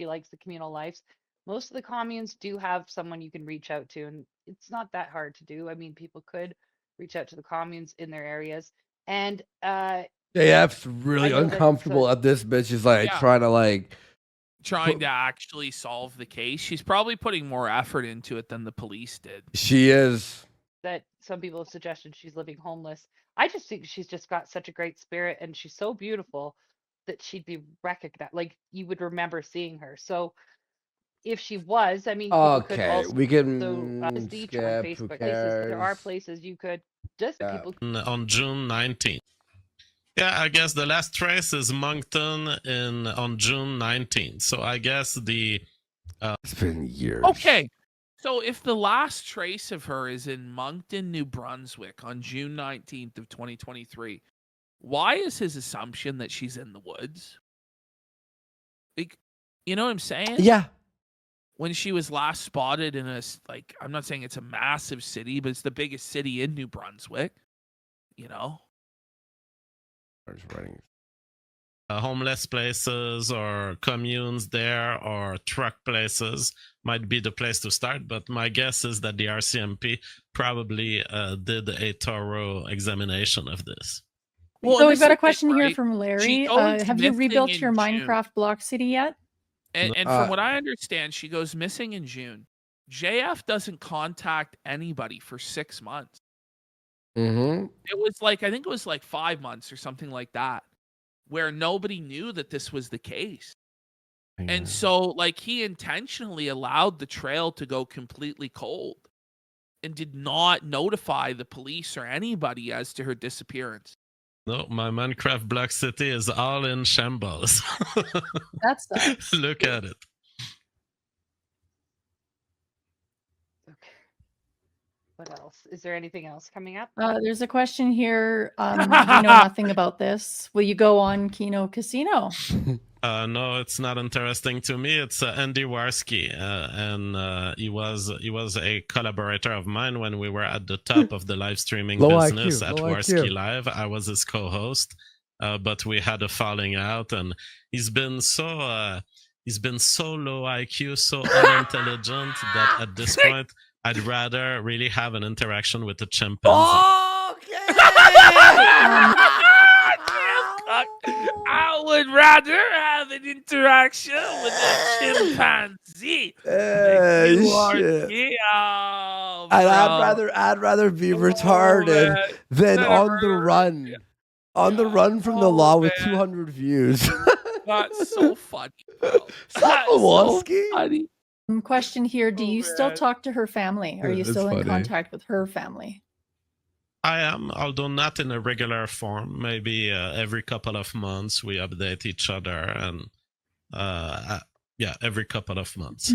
likes the communal lives, most of the communes do have someone you can reach out to, and it's not that hard to do. I mean, people could reach out to the communes in their areas, and JF's really I know that- uncomfortable at this bitch. She's like trying to actually solve the case. She's probably putting more effort into it than the police did. She is. that some people have suggested she's living homeless. I just think she's just got such a great spirit, and she's so beautiful that she'd be recognized. Like, you would remember seeing her. So if she was, I mean, people could Okay, also, we can skip, skip. on Who Facebook places. There are cares? places you could just people. On June 19th. Yeah, I guess the last trace is Moncton on June 19th. So I guess It's been years. Okay. So if the last trace of her is in Moncton, New Brunswick on June 19th of 2023, why is his assumption that she's in the woods? Like, you know what I'm saying? Yeah. When she was last spotted in I'm not saying it's a massive city, but it's the biggest city in New Brunswick, you know? Homeless places or communes there or truck places might be the place to start. But my guess is that the RCMP probably did a thorough examination of this. Well, So and we've this got is a it, question here right? from She Larry. goes Have you missing rebuilt in your June. Minecraft block city yet? And from what I understand, she goes missing in June. JF doesn't contact anybody for 6 months. Mm-hmm. It was like, I think it was like 5 months or something like that, where nobody knew that this was the case. And so, like, he intentionally allowed the trail to go completely cold and did not notify the police or anybody as to her disappearance. No, my Minecraft block city is all in shambles. That sucks. Look at it. Okay. What else? Is there anything else coming up? There's a question here. We know nothing about this. Will you go on Kino Casino? No, it's not interesting to me. It's Andy Warski, and he was a collaborator of mine when we were at the top of the live streaming business at Warski Live. I was his co-host, but we had a falling out, and he's been so low IQ, so unintelligent that at this point I'd rather really have an interaction with a chimpanzee. Okay. I would rather have an interaction with a chimpanzee. You are And I'd rather be retarded than on the run. On the run from the law with 200 views. That's so funny, bro. Samowoski. Funny. Question here. Do you still man. talk to her family? Are you That's still in funny. contact with her family? I am, although not in a regular form. Maybe every couple of months we update each other, and every couple of months.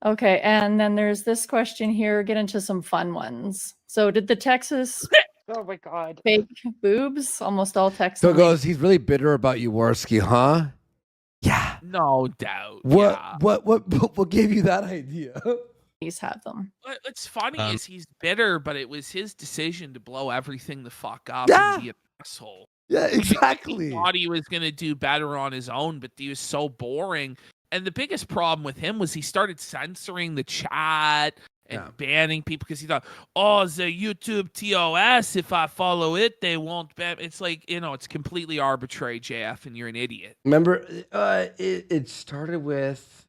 Okay, and then there's this question here. Get into some fun ones. So, did the Texas Oh my God. fake boobs? Almost all Texas. So it goes, he's really bitter about Jaworski, huh? Yeah. No doubt. What gave you that idea? Please have them. What's funny is he's bitter, but it was his decision to blow everything the fuck up Yeah. and be an asshole. Yeah, exactly. He thought he was going to do better on his own, but he was so boring. And the biggest problem with him was he started censoring the chat and banning people because he thought, oh, the YouTube TOS, if I follow it, they won't ban. It's like, it's completely arbitrary, JF, and you're an idiot. Remember, it started with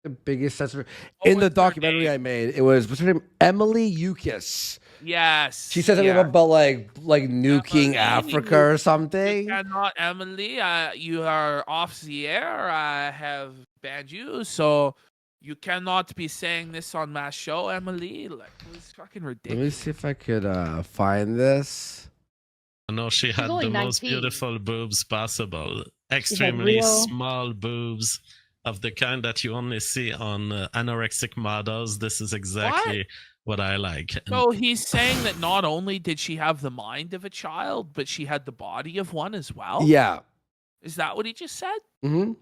the biggest censor in the documentary I made. It was, what's her name? Emily Yukis. Yes. She said something about like nuking Africa or something. You cannot, Emily. You are off the air. I have banned you, so you cannot be saying this on my show, Emily. Like, it was fucking ridiculous. Let me see if I could find this. No, she had only the most 19. beautiful boobs possible. Extremely small boobs of the kind that you only see on anorexic models. This is exactly what I like. So he's saying that not only did she have the mind of a child, but she had the body of one as well? Yeah. Is that what he just said? Mm-hmm.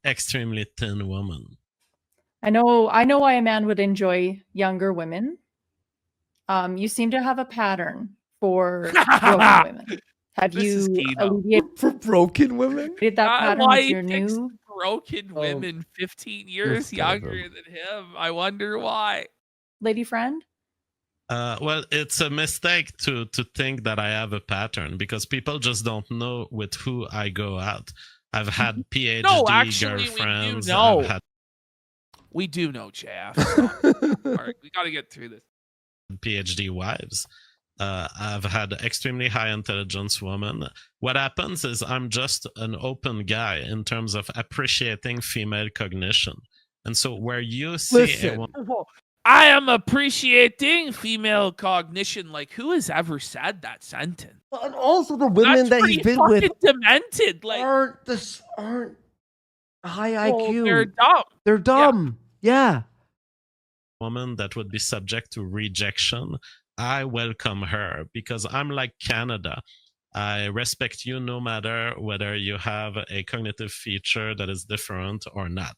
Extremely thin woman. I know why a man would enjoy younger women. You seem to have a pattern for broken women. Have you alleviated for broken women? Did that pattern with your new broken women 15 years younger than him? I wonder why. Lady friend? Well, it's a mistake to think that I have a pattern because people just don't know with who I go out. I've had PhD girlfriends. We do know, JF. All right, we got to get through this. PhD wives. I've had extremely high intelligence women. What happens is I'm just an open guy in terms of appreciating female cognition. And so where you see I am appreciating female cognition. Like, who has ever said that sentence? Well, and also the women that he's been with demented. Like, aren't high IQ. They're dumb. They're dumb. Yeah. Woman that would be subject to rejection, I welcome her because I'm like Canada. I respect you no matter whether you have a cognitive feature that is different or not.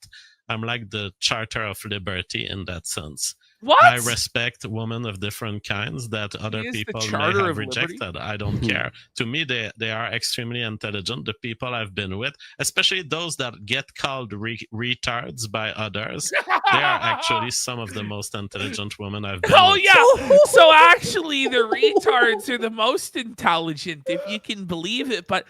I'm like the Charter of Liberty in that sense. What? I respect women of different kinds that other is the people may Charter have of Liberty. rejected. I don't care. To me, they are extremely intelligent. The people I've been with, especially those that get called retards by others, they are actually some of the most intelligent women I've been Oh with. yeah. So actually, the retards are the most intelligent, if you can believe it. But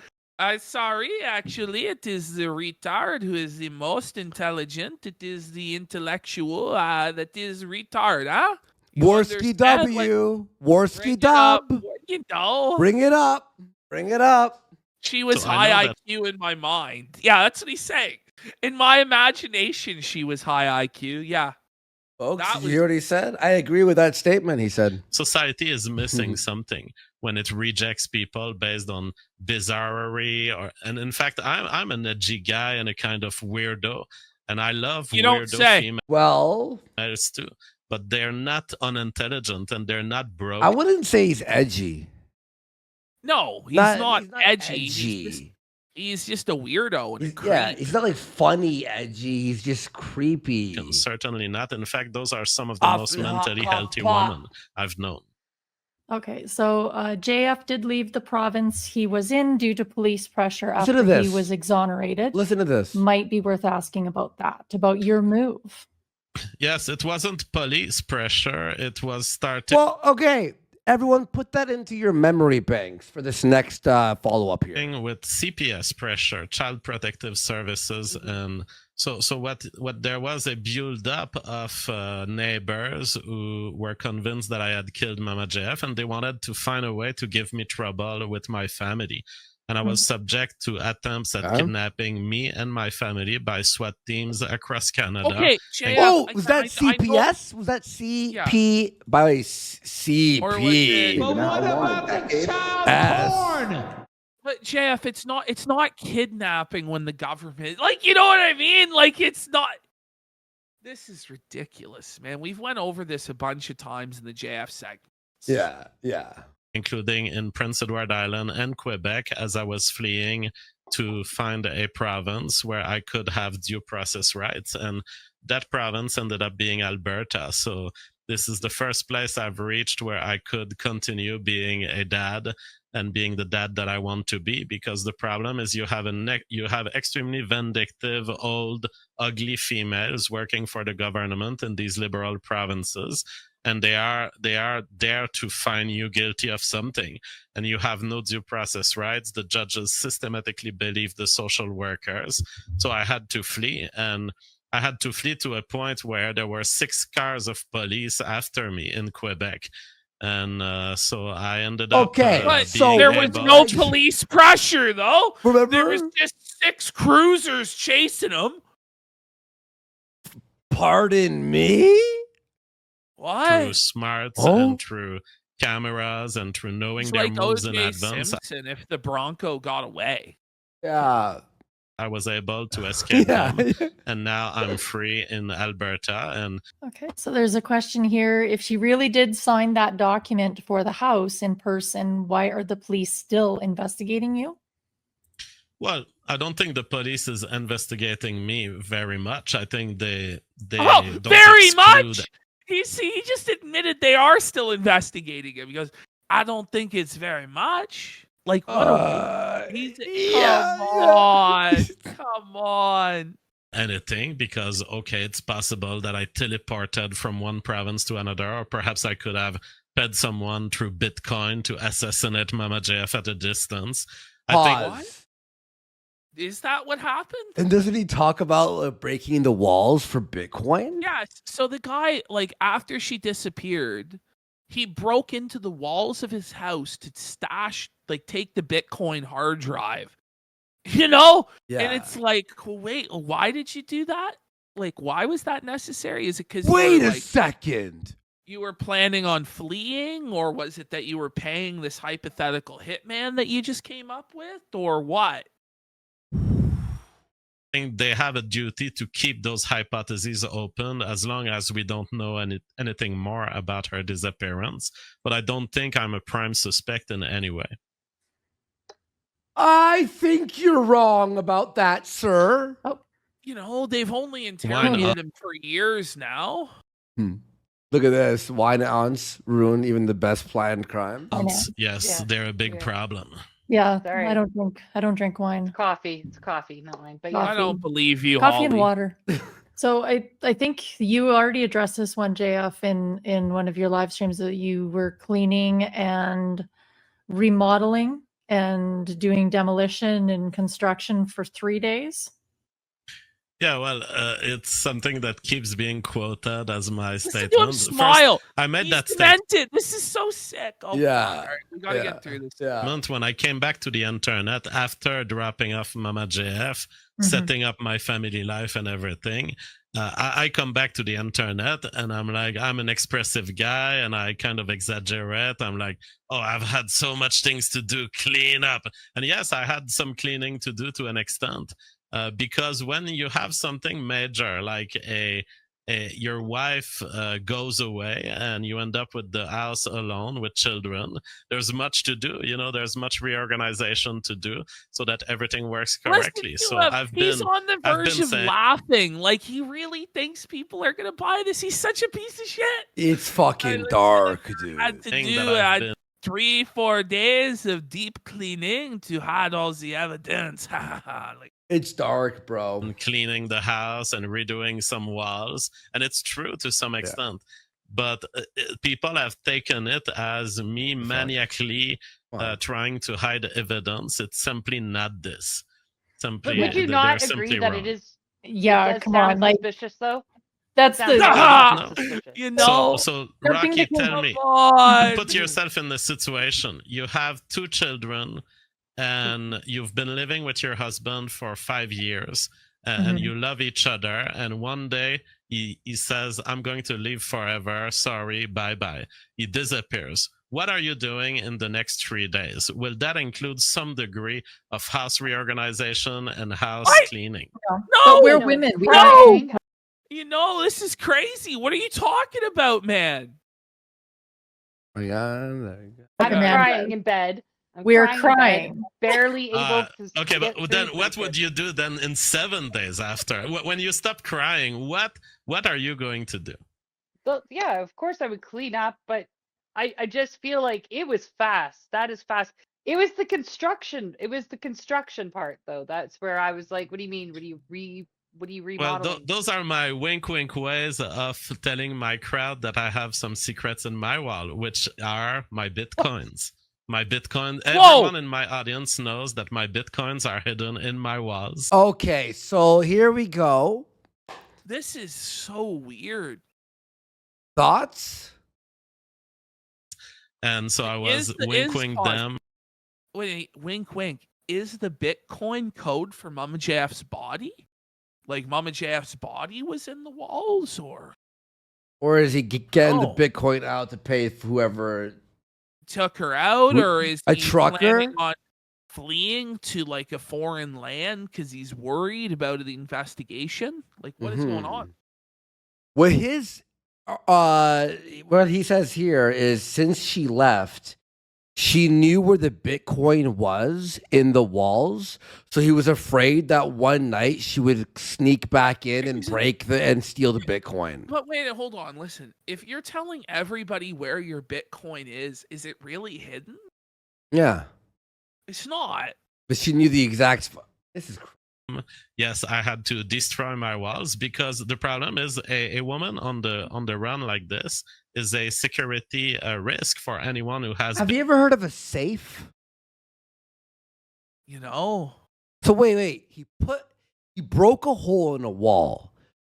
sorry, actually, it is the retard who is the most intelligent. It is the intellectual that is retard, huh? You Worski understand? Like, W. bring Worski it up. Dub. You know, Bring it up. Bring it up. she was So I know high that- IQ in my mind. Yeah, that's what he's saying. In my imagination, she was high IQ. Yeah. Folks, That you was- hear what he said? I agree with that statement, he said. Society is missing something when it rejects people based on bizarrerie, and in fact, I'm an edgy guy and a kind of weirdo, and I love You don't weirdo say. Well, females too. But they're not unintelligent and they're not broke. I wouldn't say he's edgy. No, he's not he's edgy. He's just a weirdo and a creep. Yeah, he's not like funny edgy. He's just creepy. Certainly not. In fact, those are some of the most mentally healthy women I've known. Okay, so JF did leave the province he was in due to police pressure Listen to after he this. was exonerated. Listen to this. Might be worth asking about that, about your move. Yes, it wasn't police pressure. It was starting. Well, okay. Everyone put that into your memory banks for this next follow-up here. With CPS pressure, Child Protective Services, and so what there was a build-up of neighbors who were convinced that I had killed Mama JF, and they wanted to find a way to give me trouble with my family. And I was subject to attempts at kidnapping me and my family by SWAT teams across Canada. Okay, JF, Oh, was that CPS? Was that CP? Yeah. By the way, CP. Or was it- But what about the child porn? But JF, it's not kidnapping when the government, like, you know what I mean? Like, it's not. This is ridiculous, man. We've went over this a bunch of times in the JF segment. Yeah. Including in Prince Edward Island and Quebec, as I was fleeing to find a province where I could have due process rights. And that province ended up being Alberta. So this is the first place I've reached where I could continue being a dad and being the dad that I want to be. Because the problem is you have extremely vindictive, old, ugly females working for the government in these liberal provinces. And they are there to find you guilty of something, and you have no due process rights. The judges systematically believe the social workers. So I had to flee, and I had to flee to a point where there were 6 cars of police after me in Quebec. And so I ended up. Okay, But so there was no police pressure, though. Remember? There was just 6 cruisers chasing him. Pardon me? What? Through smarts Oh. and through cameras and through knowing It's their like moves in O.J. advance, Simpson if the Bronco got away. Yeah. I was able to escape Yeah. them. And now I'm free in Alberta. And Okay, so there's a question here. If she really did sign that document for the house in person, why are the police still investigating you? well, I don't think the police is investigating me very much. I think they Oh, don't very exclude- much. He just admitted they are still investigating him because I don't think it's very much. Like, what come on. anything, because okay, it's possible that I teleported from one province to another, or perhaps I could have paid someone through Bitcoin to assassinate Mama JF at a distance. I think Pause. Is that what happened? And doesn't he talk about breaking the walls for Bitcoin? Yes. So the guy, like, after she disappeared, he broke into the walls of his house to take the Bitcoin hard drive. You know? Yeah. And it's like, wait, why did you do that? Like, why was that necessary? Is it because Wait a second. you were planning on fleeing, or was it that you were paying this hypothetical hitman that you just came up with, or what? they have a duty to keep those hypotheses open as long as we don't know anything more about her disappearance. But I don't think I'm a prime suspect in any way. I think you're wrong about that, sir. You know, they've only interrogated him for years now. Look at this. Wine ounce ruin even the best planned crime. Yes, Yeah. they're a big Yeah. problem. Yeah, Sorry. I don't drink wine. Coffee. It's coffee, not wine. But I yeah. don't believe you, Coffee and Holly. water. So I think you already addressed this one, JF, in one of your live streams, that you were cleaning and remodeling and doing demolition and construction for 3 days. Yeah, well, it's something that keeps being quoted as my Listen to statement. him smile. I made He's that statement demented. This is so sick. Oh, Yeah. fuck. All right, we gotta get through this. Yeah. when I came back to the internet after dropping off Mama JF, setting up my family life and everything. I come back to the internet and I'm like, I'm an expressive guy and I kind of exaggerate. I'm like, oh, I've had so much things to do, clean up. And yes, I had some cleaning to do to an extent. Because when you have something major like your wife goes away and you end up with the house alone with children, there's much to do. There's much reorganization to do so that everything works correctly. So he's on the verge of laughing. Like, he really thinks people are gonna buy this. He's such a piece of shit. It's fucking dark, dude. I had to do 3-4 days of deep cleaning to hide all the evidence. Like, it's dark, bro. Cleaning the house and redoing some walls. And it's true to some extent. But people have taken it as me maniacally trying to hide evidence. It's simply not this. Simply, But would you not agree that it is? Yeah, come on, like suspicious though. that's the So Rocky, tell me, put yourself in the situation. You have 2 children and you've been living with your husband for 5 years and you love each other, and one day he says, I'm going to leave forever, sorry, bye-bye. He disappears. What are you doing in the next 3 days? Will that include some degree of house reorganization and house cleaning? No, but we're women. This is crazy. What are you talking about, man? I'm crying in bed. We're crying. Barely able to. Okay, but then what would you do then in 7 days after? When you stop crying, what are you going to do? Well, yeah, of course I would clean up, but I just feel like it was fast. That is fast. It was the construction. It was the construction part, though. That's where I was like, what do you mean? What do you remodel? Well, those are my wink ways of telling my crowd that I have some secrets in my wall, which are my bitcoins. My Bitcoin. Everyone in my audience knows that my Bitcoins are hidden in my walls. Okay, so here we go. This is so weird. Thoughts? And so I was winking them. Wait, wink. Is the Bitcoin code for Mama JF's body? Like, Mama JF's body was in the walls, or is he getting the Bitcoin out to pay for whoever took her out, or is a he trucker planning on fleeing to like a foreign land because he's worried about the investigation? Like, what is going on? Well, his what he says here is, since she left, she knew where the Bitcoin was in the walls, so he was afraid that one night she would sneak back in and and steal the Bitcoin. But wait, hold on. Listen, if you're telling everybody where your Bitcoin is it really hidden? Yeah. It's not. But she knew the exact This is crazy. Yes, I had to destroy my walls because the problem is a woman on the run like this is a security risk for anyone who has. Have you ever heard of a safe? So wait. He broke a hole in a wall,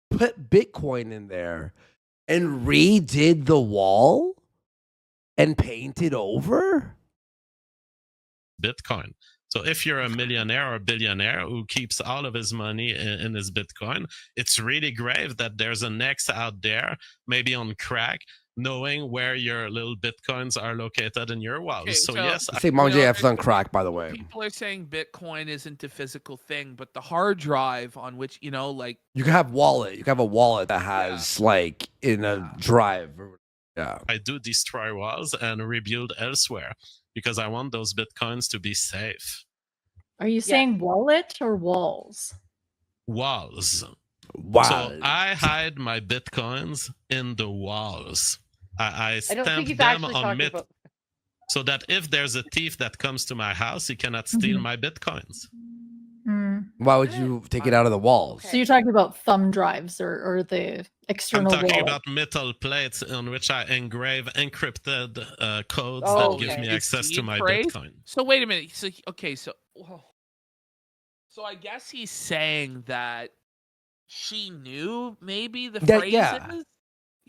put Bitcoin in there, and redid the wall and painted over Bitcoin. So if you're a millionaire or a billionaire who keeps all of his money in his Bitcoin, it's really grave that there's an ex out there, maybe on crack, knowing where your little Bitcoins are located in your walls. Okay, so yes. I say Mom JF's on crack, by the way. People are saying Bitcoin isn't a physical thing, but the hard drive on which, like... You can have wallet. You can have a wallet that has, like, in a drive. Yeah. I do destroy walls and rebuild elsewhere, because I want those Bitcoins to be safe. Are you saying wallet or walls? Walls. Wow. So I hide my bitcoins in the walls. I I don't think stamp he's them actually on talking about. so that if there's a thief that comes to my house, he cannot steal my bitcoins. Mm. Why would you take it out of the walls? So you're talking about thumb drives or the I'm external talking wallet. about metal plates on which I engrave encrypted codes Oh, that give okay. me access to my Phrase? Bitcoin. So wait a minute. So okay, so I guess he's saying that she knew maybe the phrases. Yeah.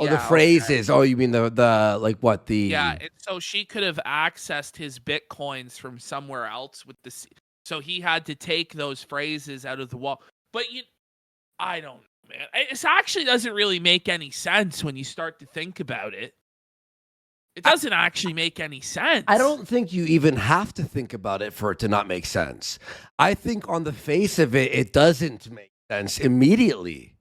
Oh, the Yeah, phrases. Oh, you mean the like what the? Yeah, and so she could have accessed his bitcoins from somewhere else with the. So he had to take those phrases out of the wall. But I don't know, man. It actually doesn't really make any sense when you start to think about it. It doesn't actually make any sense. I don't think you even have to think about it for it to not make sense. I think on the face of it, it doesn't make sense immediately.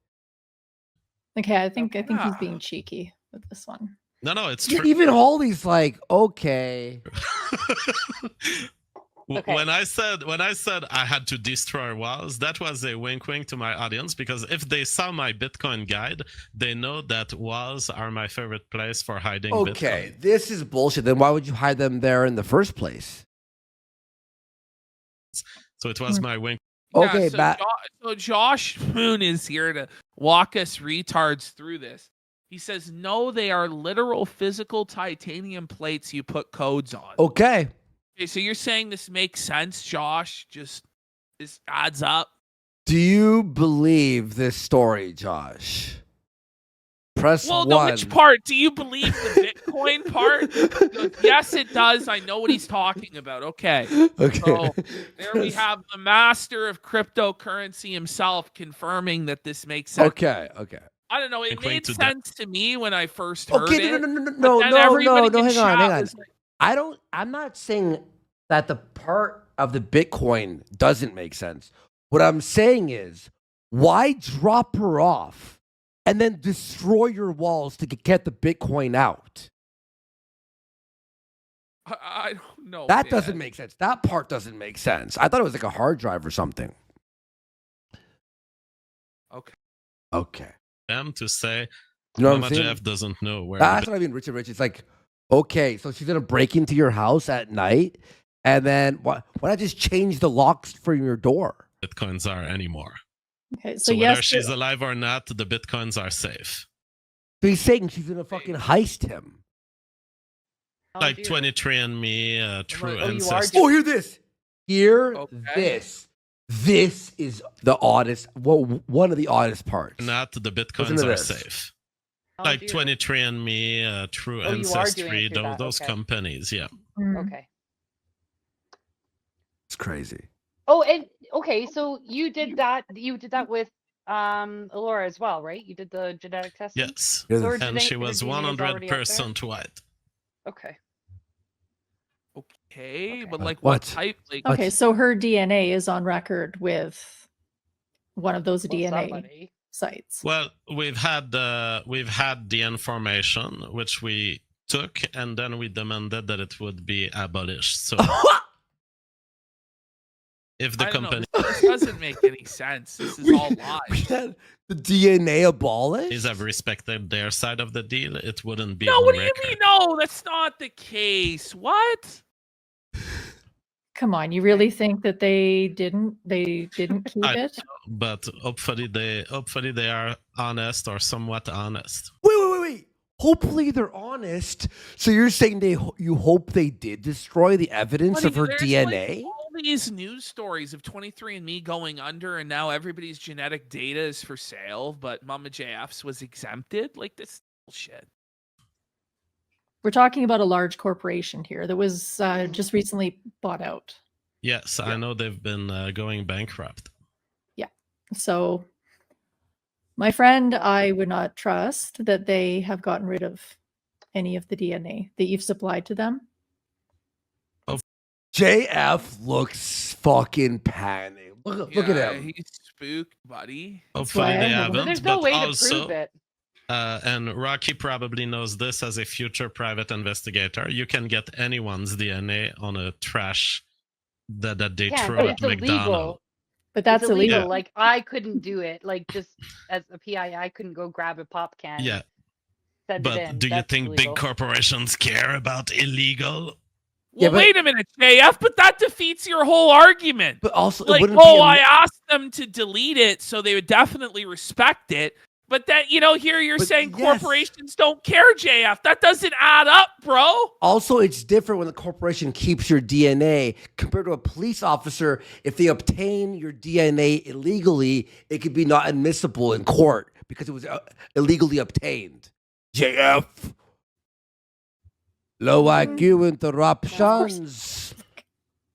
Okay, I think he's being cheeky with this one. No, it's true. Even Holly's like, okay. Okay. When I said I had to destroy walls, that was a wink to my audience, because if they saw my Bitcoin guide, they know that walls are my favorite place for hiding Okay, Bitcoin. this is bullshit. Then why would you hide them there in the first place? So it was my wink. Okay, so Josh Moon is here to walk us retards through this. He says, no, they are literal physical titanium plates you put codes on. Okay. Okay, so you're saying this makes sense, Josh? Just this adds up? Do you believe this story, Josh? Press Well, 1. no, which part? Do you believe the Bitcoin part? He goes, yes, it does. I know what he's talking about. Okay. Okay. So there we have the master of cryptocurrency himself confirming that this makes sense. Okay. I don't know. It Equate made to sense to me when I first heard Okay, it. no, Hang on. Was like, I'm not saying that the part of the Bitcoin doesn't make sense. What I'm saying is, why drop her off and then destroy your walls to get the Bitcoin out? I don't know. That man. doesn't make sense. That part doesn't make sense. I thought it was like a hard drive or something. Okay. Them to say, You know what Mama I'm saying? Jeff doesn't know where. That's what I mean, Richard. It's like, okay, so she's gonna break into your house at night, and then why not just change the locks for your door? Bitcoins are anymore. Okay, So yes, whether she's alive or not, the Bitcoins are safe. So he's saying she's gonna fucking heist him. Like 23andMe, True Oh, you are Ancestry. doing- Oh, hear this. Hear Okay. this. This is the oddest. Well, one of the oddest parts. Not the Listen Bitcoins to are this. safe. Oh, Like dear. 23andMe, True Oh, you are doing Ancestry, it through that, those okay. companies, yeah. Okay. It's crazy. Oh, and okay, so you did that with Alora as well, right? You did the genetic testing? Yes. Hear So her this. And she her was DNA is already out there? 100% white. Okay. Okay, but Okay. like What? what type? Like, Okay, so her DNA is on record with one of those Well, DNA somebody. sites. Well, we've had the information which we took, and then we demanded that it would be abolished. So if the I don't know, company this doesn't make any sense. This is all We lies. had the DNA abolished. have respected their side of the deal, it wouldn't be No, on what do you record. mean? No, that's not the case. What? Come on, you really think that they didn't keep I- it? But hopefully they are honest or somewhat honest. Wait. Hopefully they're honest. So you're saying you hope they did destroy the evidence of her There's, DNA? like, all these news stories of 23andMe going under, and now everybody's genetic data is for sale, but Mama JF's was exempted. Like, this bullshit. We're talking about a large corporation here that was just recently bought out. Yes, I know they've been going bankrupt. So, my friend, I would not trust that they have gotten rid of any of the DNA that you've supplied to them. JF looks fucking panicked. Look at him. He's spooked, buddy. Hopefully why I they know. haven't. But there's no but way also, to prove it. And Rocky probably knows this as a future private investigator. You can get anyone's DNA on a trash that they Yeah, throw but at it's illegal. McDonald's. But that's it's illegal. illegal. Like I couldn't do it. Like just as a PI, I couldn't go grab a pop can. Yeah. And send it But in. do you That's think illegal. big corporations care about illegal? Yeah, Well, but- wait a minute, JF, but that defeats your whole argument. But also, it Like, wouldn't be I asked them to delete it, so they would definitely respect it. But that, here you're But saying yes. corporations don't care, JF. That doesn't add up, bro. Also, it's different when the corporation keeps your DNA compared to a police officer. If they obtain your DNA illegally, it could be not admissible in court because it was illegally obtained. JF. Low IQ interruptions.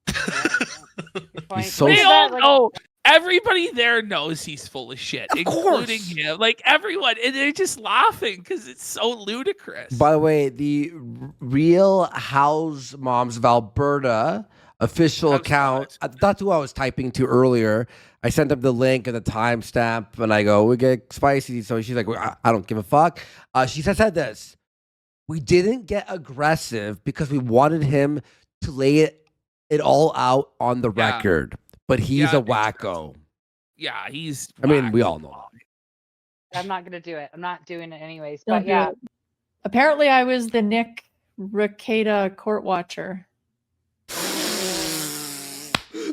Good point. He's so What They is all that, like- know. Everybody there knows he's full of shit, Of including course. him. Like, everyone. And they're just laughing because it's so ludicrous. By the way, the Real House Moms of Alberta official account, that's who I was typing to earlier. I sent them the link and the timestamp, and I go, we get spicy. So she's like, well, I don't give a fuck. She said this. We didn't get aggressive because we wanted him to lay it all out on the Yeah. record. But he's Yeah, a it makes sense. wacko. Yeah, he's. I mean, we whack. all know. I'm not gonna do it. I'm not doing it anyways. Don't But do yeah, it. Apparently, I was the Nick Relocation court watcher.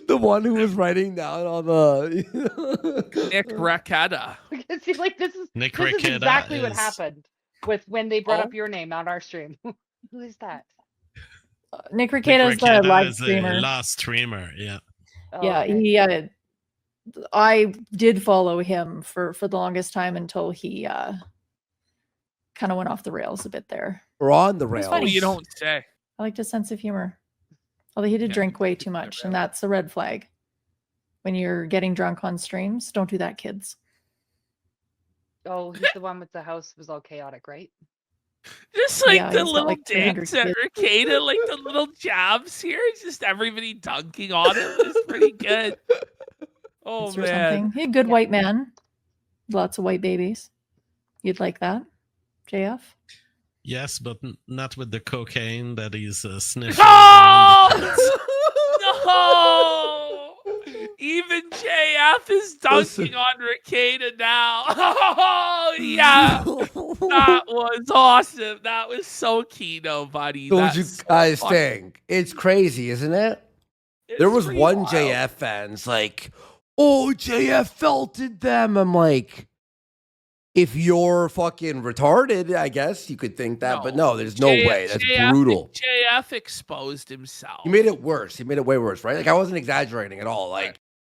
The one who was writing down on the Nick Rakata. because you're like this is Nick this is Relocation exactly what is- happened with when they brought Oh. up your name on our stream. Who is that? Nick Nick Relocation is the Relocation live is streamer. the last streamer, yeah. Oh, Yeah, okay. he. I did follow him for the longest time until he kind of went off the rails a bit there. We're on the It's rails. funny. You don't say. I liked his sense of humor. Although he did Yeah, drink way he's too a much, bit and that's a red flag. When you're getting drunk on streams, don't do that, kids. Oh, he's the one with the house was all chaotic, right? Just like Yeah, the he's got, little like, 300 dance at kids. Arcada, like the little jabs here. It's just everybody dunking on him. It's pretty good. Oh, Or man. something. He a good Yeah. white man. Lots of white babies. You'd like that, JF? Yes, but not with the cocaine that he's sniffing. around the place. No! Even JF is dunking Listen. on Ricada now. Oh, yeah. That was awesome. That was so Kino, buddy. Don't you That's so guys fucking- think? It's crazy, isn't it? it's There was pretty one wild. JF fans like, oh, JF felted them. I'm like, if you're fucking retarded, I guess you could think that, but no, there's no way. That's brutal. JF exposed himself. He made it worse. He made it way worse, right? Like I wasn't exaggerating at all. Like